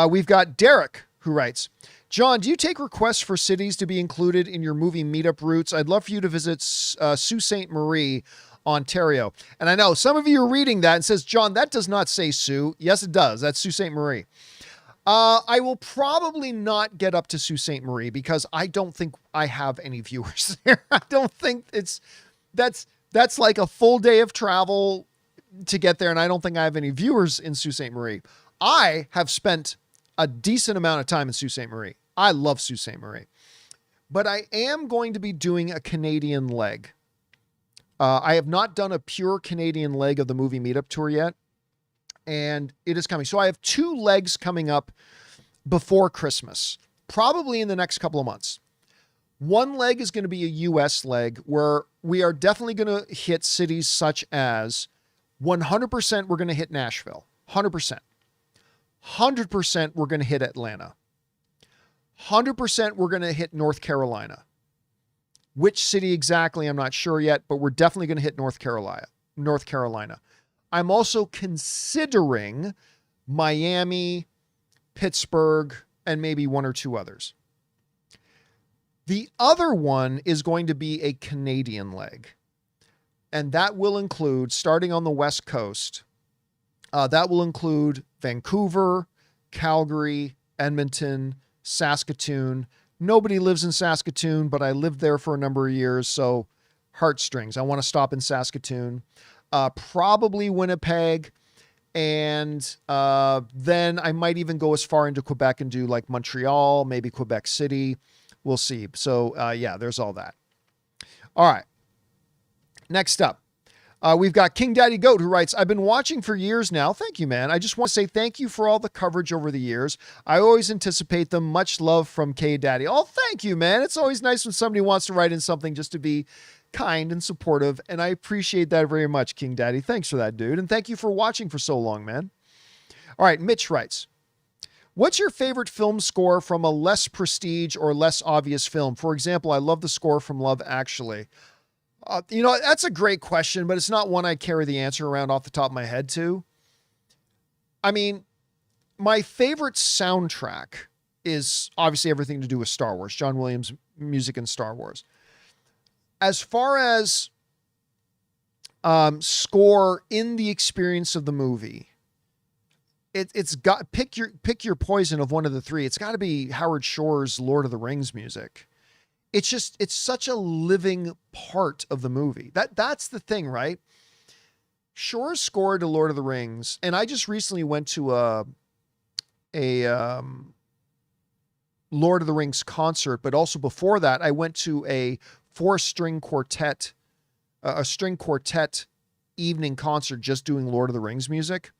we've got Derek who writes, John, do you take requests for cities to be included in your movie meetup routes? I'd love for you to visit Sault Ste. Marie, Ontario. And I know some of you are reading that and says, John, that does not say Sault. Yes, it does. That's Sault Ste. Marie. I will probably not get up to Sault Ste. Marie because I don't think I have any viewers there. I don't think that's like a full day of travel to get there. And I don't think I have any viewers in Sault Ste. Marie. I have spent a decent amount of time in Sault Ste. Marie. I love Sault Ste. Marie, but I am going to be doing a Canadian leg. I have not done a pure Canadian leg of the movie meetup tour yet, and it is coming. So I have 2 legs coming up before Christmas, probably in the next couple of months. One leg is going to be a US leg where we are definitely going to hit cities such as 100% we're going to hit Nashville, 100%. 100% we're going to hit Atlanta. 100% we're going to hit North Carolina. Which city exactly, I'm not sure yet, but we're definitely going to hit North Carolina. I'm also considering Miami, Pittsburgh, and maybe 1 or 2 others. The other one is going to be a Canadian leg. And that will include, starting on the West Coast, that will include Vancouver, Calgary, Edmonton, Saskatoon, Nobody lives in Saskatoon, but I lived there for a number of years. So heartstrings. I want to stop in Saskatoon, probably Winnipeg. And then I might even go as far into Quebec and do like Montreal, maybe Quebec City. We'll see. So yeah, there's all that. All right. Next up, we've got King Daddy Goat who writes, I've been watching for years now. Thank you, man. I just want to say thank you for all the coverage over the years. I always anticipate them. Much love from K Daddy. Oh, thank you, man. It's always nice when somebody wants to write in something just to be kind and supportive, and I appreciate that very much, King Daddy. Thanks for that, dude, and thank you for watching for so long, man. All right, Mitch writes, what's your favorite film score from a less prestige or less obvious film? For example, I love the score from Love Actually. That's a great question, but it's not one I carry the answer around off the top of my head to. I mean, my favorite soundtrack is obviously everything to do with Star Wars, John Williams' music in Star Wars. As far as score in the experience of the movie, it's got pick your poison of one of the three. It's got to be Howard Shore's Lord of the Rings music. It's such a living part of the movie. That's the thing, right? Shore's score to Lord of the Rings, and I just recently went to a Lord of the Rings concert, but also before that, I went to a string quartet evening concert just doing Lord of the Rings music.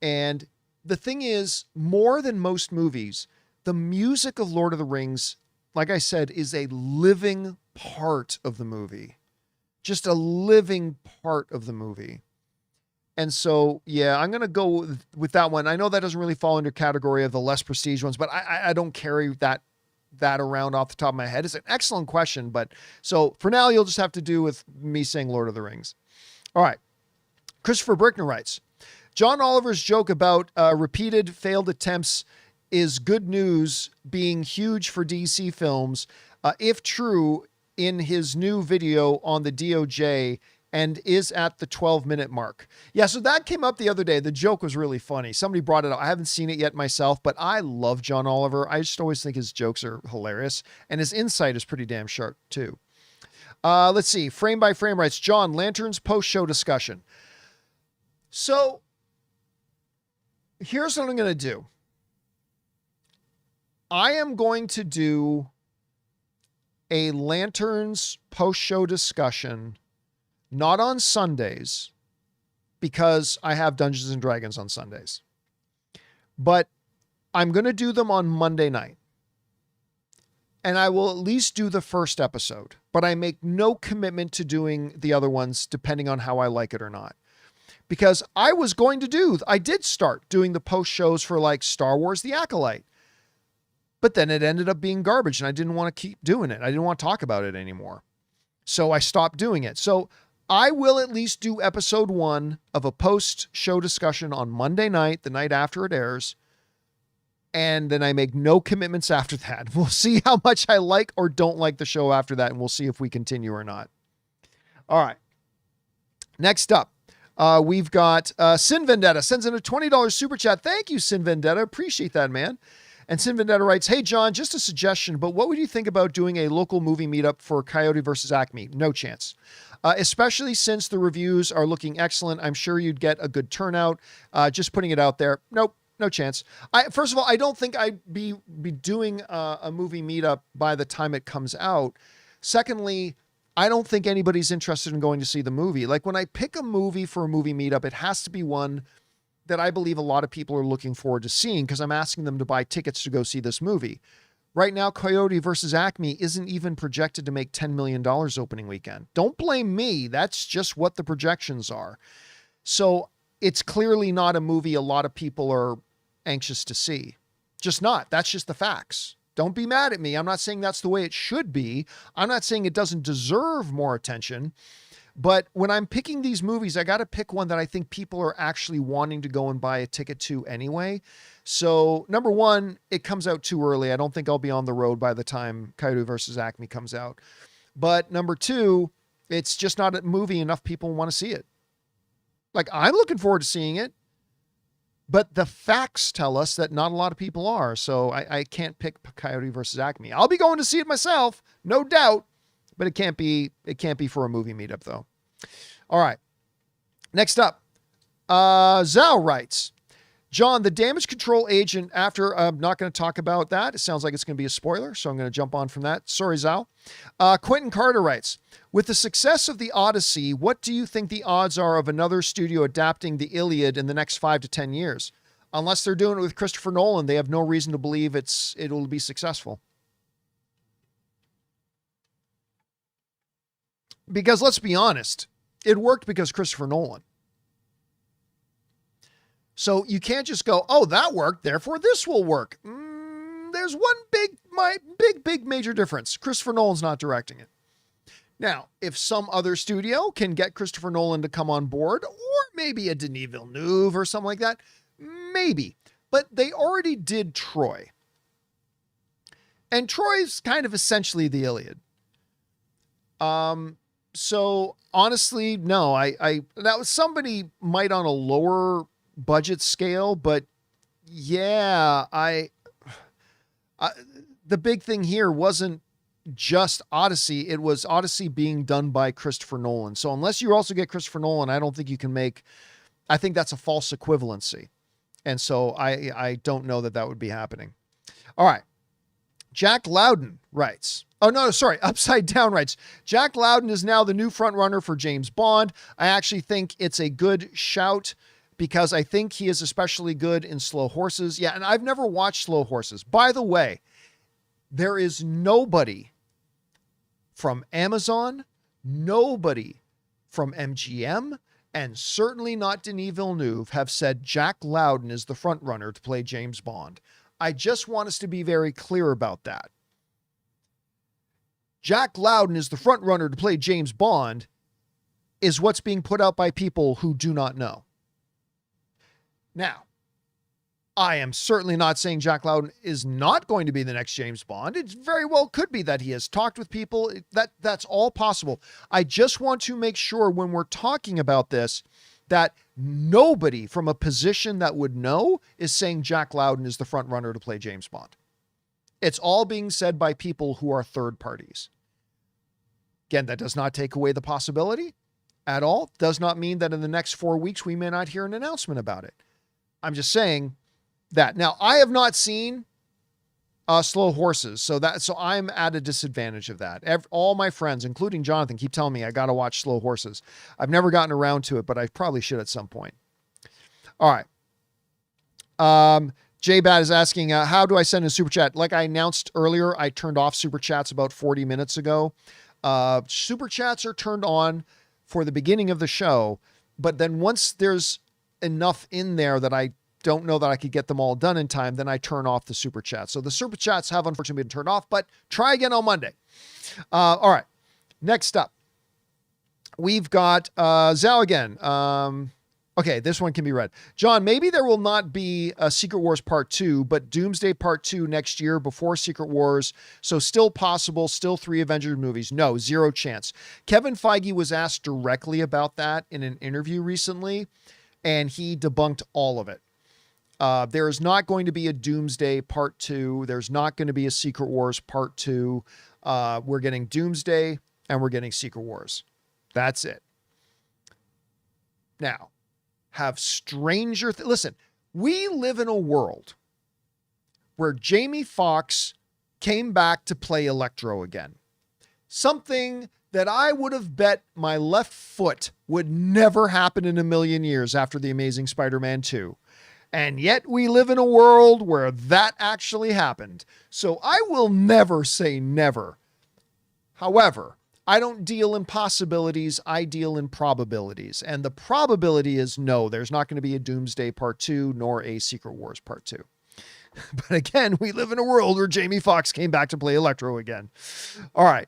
And the thing is, more than most movies, the music of Lord of the Rings, like I said, is a living part of the movie. Just a living part of the movie. And so, yeah, I'm going to go with that one. I know that doesn't really fall under category of the less prestige ones, but I don't carry that around off the top of my head. It's an excellent question, but so for now, you'll just have to do with me saying Lord of the Rings. All right. Christopher Brickner writes, John Oliver's joke about repeated failed attempts is good news being huge for DC films. If true, in his new video on the DOJ and is at the 12-minute mark. Yeah, so that came up the other day. The joke was really funny. Somebody brought it up. I haven't seen it yet myself, but I love John Oliver. I just always think his jokes are hilarious, and his insight is pretty damn sharp, too. Let's see. Frame by Frame writes, John, Lanterns post-show discussion. So here's what I'm going to do. I am going to do a Lanterns post-show discussion, not on Sundays, because I have Dungeons and Dragons on Sundays, but I'm going to do them on Monday night. And I will at least do the first episode, but I make no commitment to doing the other ones depending on how I like it or not. Because I did start doing the post shows for like Star Wars The Acolyte, but then it ended up being garbage and I didn't want to keep doing it. I didn't want to talk about it anymore. So I stopped doing it. So I will at least do episode 1 of a post show discussion on Monday night, the night after it airs. And then I make no commitments after that. We'll see how much I like or don't like the show after that. And we'll see if we continue or not. All right. Next up, we've got Sin Vendetta sends in a $20 super chat. Thank you, Sin Vendetta. Appreciate that, man. And Sin Vendetta writes, hey, John, just a suggestion, but what would you think about doing a local movie meetup for Coyote versus Acme? No chance. Especially since the reviews are looking excellent. I'm sure you'd get a good turnout. Just putting it out there. Nope. No chance. First of all, I don't think I'd be doing a movie meetup by the time it comes out. Secondly, I don't think anybody's interested in going to see the movie. Like when I pick a movie for a movie meetup, it has to be one that I believe a lot of people are looking forward to seeing because I'm asking them to buy tickets to go see this movie. Right now, Coyote versus Acme isn't even projected to make $10 million opening weekend. Don't blame me. That's just what the projections are. So it's clearly not a movie a lot of people are anxious to see. Just not. That's just the facts. Don't be mad at me. I'm not saying that's the way it should be. I'm not saying it doesn't deserve more attention. But when I'm picking these movies, I got to pick one that I think people are actually wanting to go and buy a ticket to anyway. So number one, it comes out too early. I don't think I'll be on the road by the time Coyote versus Acme comes out. But number two, it's just not a movie enough people want to see it. Like I'm looking forward to seeing it. But the facts tell us that not a lot of people are. So I can't pick Coyote versus Acme. I'll be going to see it myself, no doubt. But it can't be for a movie meetup, though. All right. Next up, Zhao writes, John, the damage control agent, after I'm not going to talk about that. It sounds like it's going to be a spoiler, so I'm going to jump on from that. Sorry, Zhao. Quentin Carter writes, with the success of the Odyssey, what do you think the odds are of another studio adapting the Iliad in the next 5 to 10 years? Unless they're doing it with Christopher Nolan, they have no reason to believe it'll be successful. Because let's be honest, it worked because Christopher Nolan. So you can't just go, oh, that worked, therefore this will work. There's one big major difference. Christopher Nolan's not directing it. Now, if some other studio can get Christopher Nolan to come on board, or maybe a Denis Villeneuve or something like that, maybe. But they already did Troy. And Troy's kind of essentially the Iliad. So honestly, no, that was somebody might on a lower budget scale, but yeah, the big thing here wasn't just Odyssey. It was Odyssey being done by Christopher Nolan. So unless you also get Christopher Nolan, I don't think you can I think that's a false equivalency. And so I don't know that would be happening. All right. Jack Loudon writes, Upside Down writes, Jack Loudon is now the new front runner for James Bond. I actually think it's a good shout because I think he is especially good in Slow Horses. Yeah, and I've never watched Slow Horses. By the way, there is nobody from Amazon, nobody from MGM, and certainly not Denis Villeneuve have said Jack Loudon is the front runner to play James Bond. I just want us to be very clear about that. Jack Loudon is the front runner to play James Bond is what's being put out by people who do not know. Now, I am certainly not saying Jack Loudon is not going to be the next James Bond. It very well could be that he has talked with people. That's all possible. I just want to make sure when we're talking about this that nobody from a position that would know is saying Jack Loudon is the front runner to play James Bond. It's all being said by people who are third parties. Again, that does not take away the possibility at all. Does not mean that in the next 4 weeks we may not hear an announcement about it. I'm just saying that. Now, I have not seen Slow Horses, so I'm at a disadvantage of that. All my friends, including Jonathan, keep telling me I got to watch Slow Horses. I've never gotten around to it, but I probably should at some point. All right. J-Bat is asking, how do I send a super chat? Like I announced earlier, I turned off super chats about 40 minutes ago. Super chats are turned on for the beginning of the show, but then once there's enough in there that I don't know that I could get them all done in time, then I turn off the super chats. So the super chats have unfortunately been turned off, but try again on Monday. All right. Next up, we've got Zhao again. Okay, this one can be read. John, maybe there will not be a Secret Wars Part 2, but Doomsday Part 2 next year before Secret Wars. So still possible, still 3 Avengers movies. No, 0 chance. Kevin Feige was asked directly about that in an interview recently, and he debunked all of it. There is not going to be a Doomsday Part 2. There's not going to be a Secret Wars Part 2. We're getting Doomsday and we're getting Secret Wars. That's it. Now, have listen, we live in a world where Jamie Foxx came back to play Electro again. Something that I would have bet my left foot would never happen in a million years after The Amazing Spider-Man 2. And yet we live in a world where that actually happened. So I will never say never. However, I don't deal in possibilities. I deal in probabilities. And the probability is no, there's not going to be a Doomsday Part 2 nor a Secret Wars Part 2. But again, we live in a world where Jamie Foxx came back to play Electro again. All right.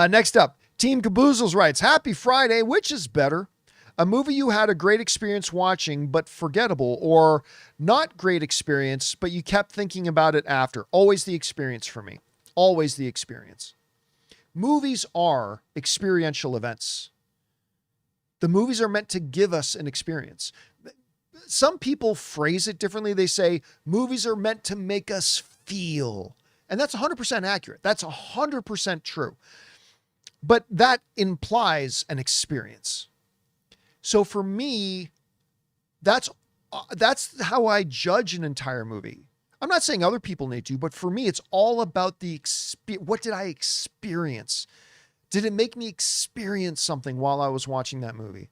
Next up, Team Caboozles writes, Happy Friday, which is better? A movie you had a great experience watching, but forgettable, or not great experience, but you kept thinking about it after. Always the experience for me. Always the experience. Movies are experiential events. The movies are meant to give us an experience. some people phrase it differently. They say movies are meant to make us feel. And that's 100% accurate. That's 100% true. But that implies an experience. So for me, that's how I judge an entire movie. I'm not saying other people need to, but for me, it's all about what did I experience? Did it make me experience something while I was watching that movie?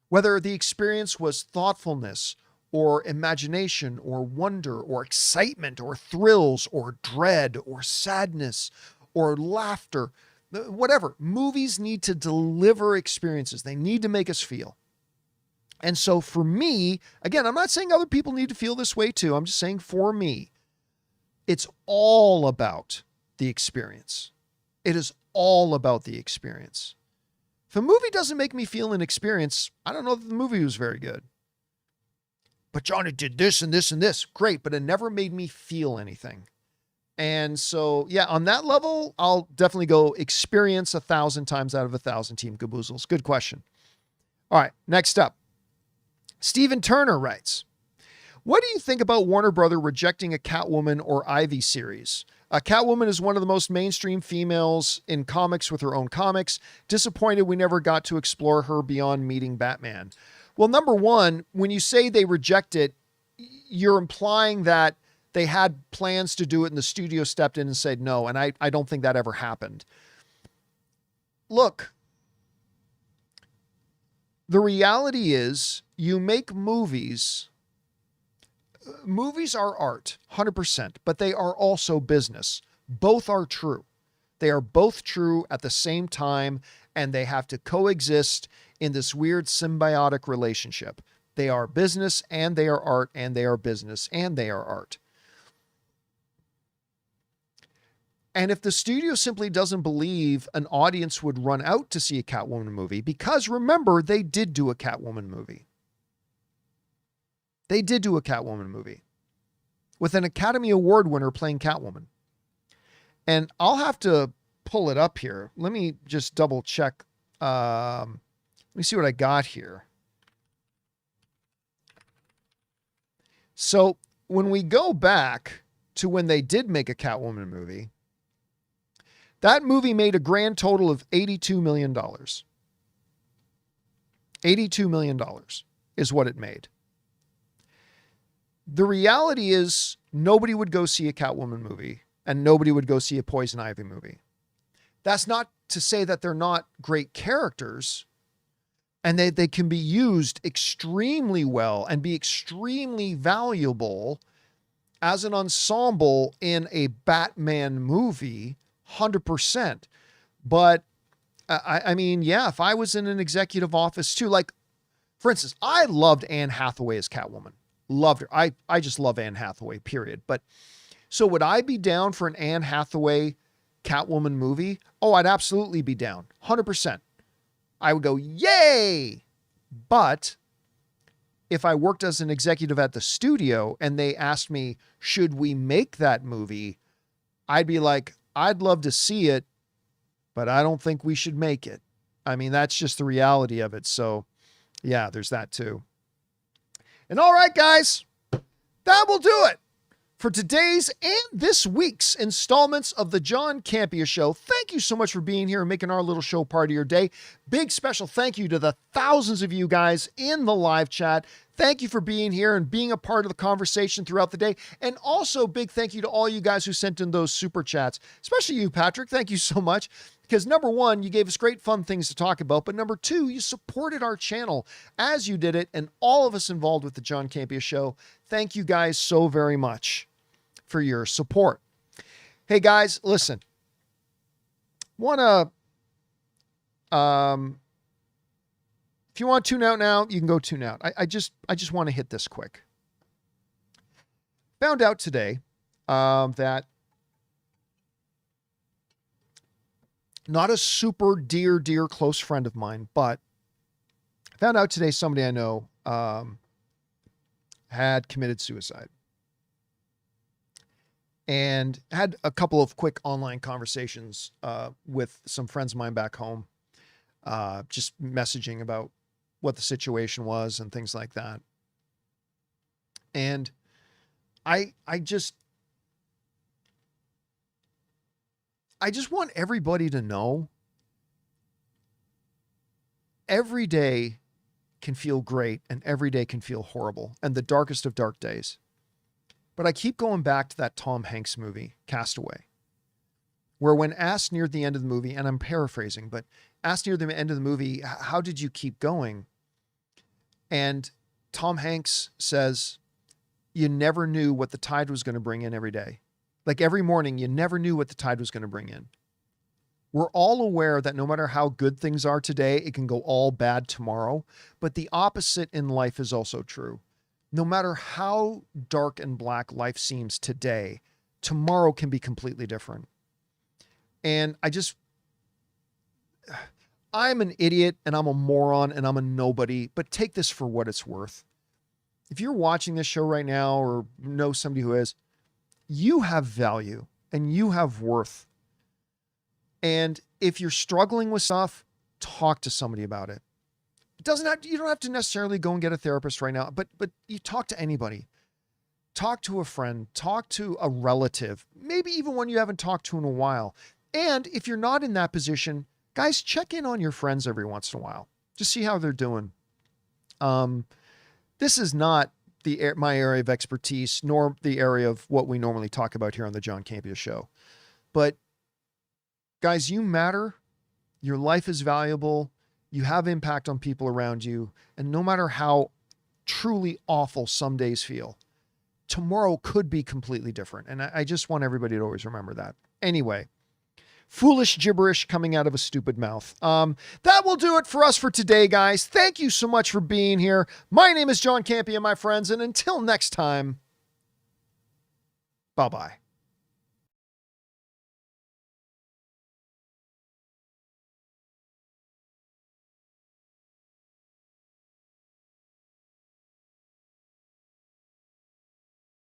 Whether the experience was thoughtfulness or imagination or wonder or excitement or thrills or dread or sadness or laughter, whatever. Movies need to deliver experiences. They need to make us feel. And so for me, again, I'm not saying other people need to feel this way too. I'm just saying for me, it's all about the experience. It is all about the experience. If a movie doesn't make me feel an experience, I don't know that the movie was very good. But John, it did this and this and this. Great, but it never made me feel anything. And so, yeah, on that level, I'll definitely go experience 1,000 times out of 1,000 Team Caboozles. Good question. All right, next up. Stephen Turner writes, what do you think about Warner Brother rejecting a Catwoman or Ivy series? Catwoman is one of the most mainstream females in comics with her own comics. Disappointed we never got to explore her beyond meeting Batman. Well, number one, when you say they reject it, you're implying that they had plans to do it and the studio stepped in and said no. And I don't think that ever happened. Look, the reality is you make movies. Movies are art, 100%, but they are also business. Both are true. They are both true at the same time, and they have to coexist in this weird symbiotic relationship. They are business, and they are art, and they are business, and they are art. And if the studio simply doesn't believe an audience would run out to see a Catwoman movie, because remember, they did do a Catwoman movie. They did do a Catwoman movie with an Academy Award winner playing Catwoman. And I'll have to pull it up here. Let me just double check. Let me see what I got here. So when we go back to when they did make a Catwoman movie, that movie made a grand total of $82 million. $82 million is what it made. The reality is nobody would go see a Catwoman movie and nobody would go see a Poison Ivy movie. That's not to say that they're not great characters and they can be used extremely well and be extremely valuable as an ensemble in a Batman movie, 100%. But I mean, yeah, if I was in an executive office too, like for instance, I loved Anne Hathaway as Catwoman. Loved her. I just love Anne Hathaway, period. But so would I be down for an Anne Hathaway Catwoman movie? Oh, I'd absolutely be down. 100%. I would go, yay! But if I worked as an executive at the studio and they asked me, should we make that movie? I'd be like, I'd love to see it, but I don't think we should make it. I mean, that's just the reality of it. So yeah, there's that too. And all right, guys, that will do it for today's and this week's installments of the John Campea Show. Thank you so much for being here and making our little show part of your day. Big special thank you to the thousands of you guys in the live chat. Thank you for being here and being a part of the conversation throughout the day. And also big thank you to all you guys who sent in those super chats, especially you, Patrick. Thank you so much. Because number one, you gave us great fun things to talk about. But number two, you supported our channel as you did it. And all of us involved with the John Campea Show, thank you guys so very much for your support. Hey guys, listen. If you want to tune out now, you can go tune out. I just want to hit this quick. Found out today that not a super dear close friend of mine, but I found out today somebody I know had committed suicide. And had a couple of quick online conversations with some friends of mine back home, just messaging about what the situation was and things like that. And I just want everybody to know every day can feel great and every day can feel horrible and the darkest of dark days. But I keep going back to that Tom Hanks movie, Castaway, where when asked near the end of the movie, and I'm paraphrasing, but asked near the end of the movie, how did you keep going? And Tom Hanks says, you never knew what the tide was going to bring in every day. Like every morning, you never knew what the tide was going to bring in. We're all aware that no matter how good things are today, it can go all bad tomorrow. But the opposite in life is also true. No matter how dark and black life seems today, tomorrow can be completely different. And I'm an idiot and I'm a moron and I'm a nobody, but take this for what it's worth. If you're watching this show right now or know somebody who is, you have value and you have worth. And if you're struggling with stuff, talk to somebody about it. You don't have to necessarily go and get a therapist right now, but you talk to anybody. Talk to a friend, talk to a relative, maybe even one you haven't talked to in a while. And if you're not in that position, guys, check in on your friends every once in a while. Just see how they're doing. This is not my area of expertise, nor the area of what we normally talk about here on the John Campea Show. But guys, you matter. Your life is valuable. You have impact on people around you. And no matter how truly awful some days feel, tomorrow could be completely different. And I just want everybody to always remember that. Anyway, foolish gibberish coming out of a stupid mouth. That will do it for us for today, guys. Thank you so much for being here. My name is John Campea, my friends. And until next time, bye-bye.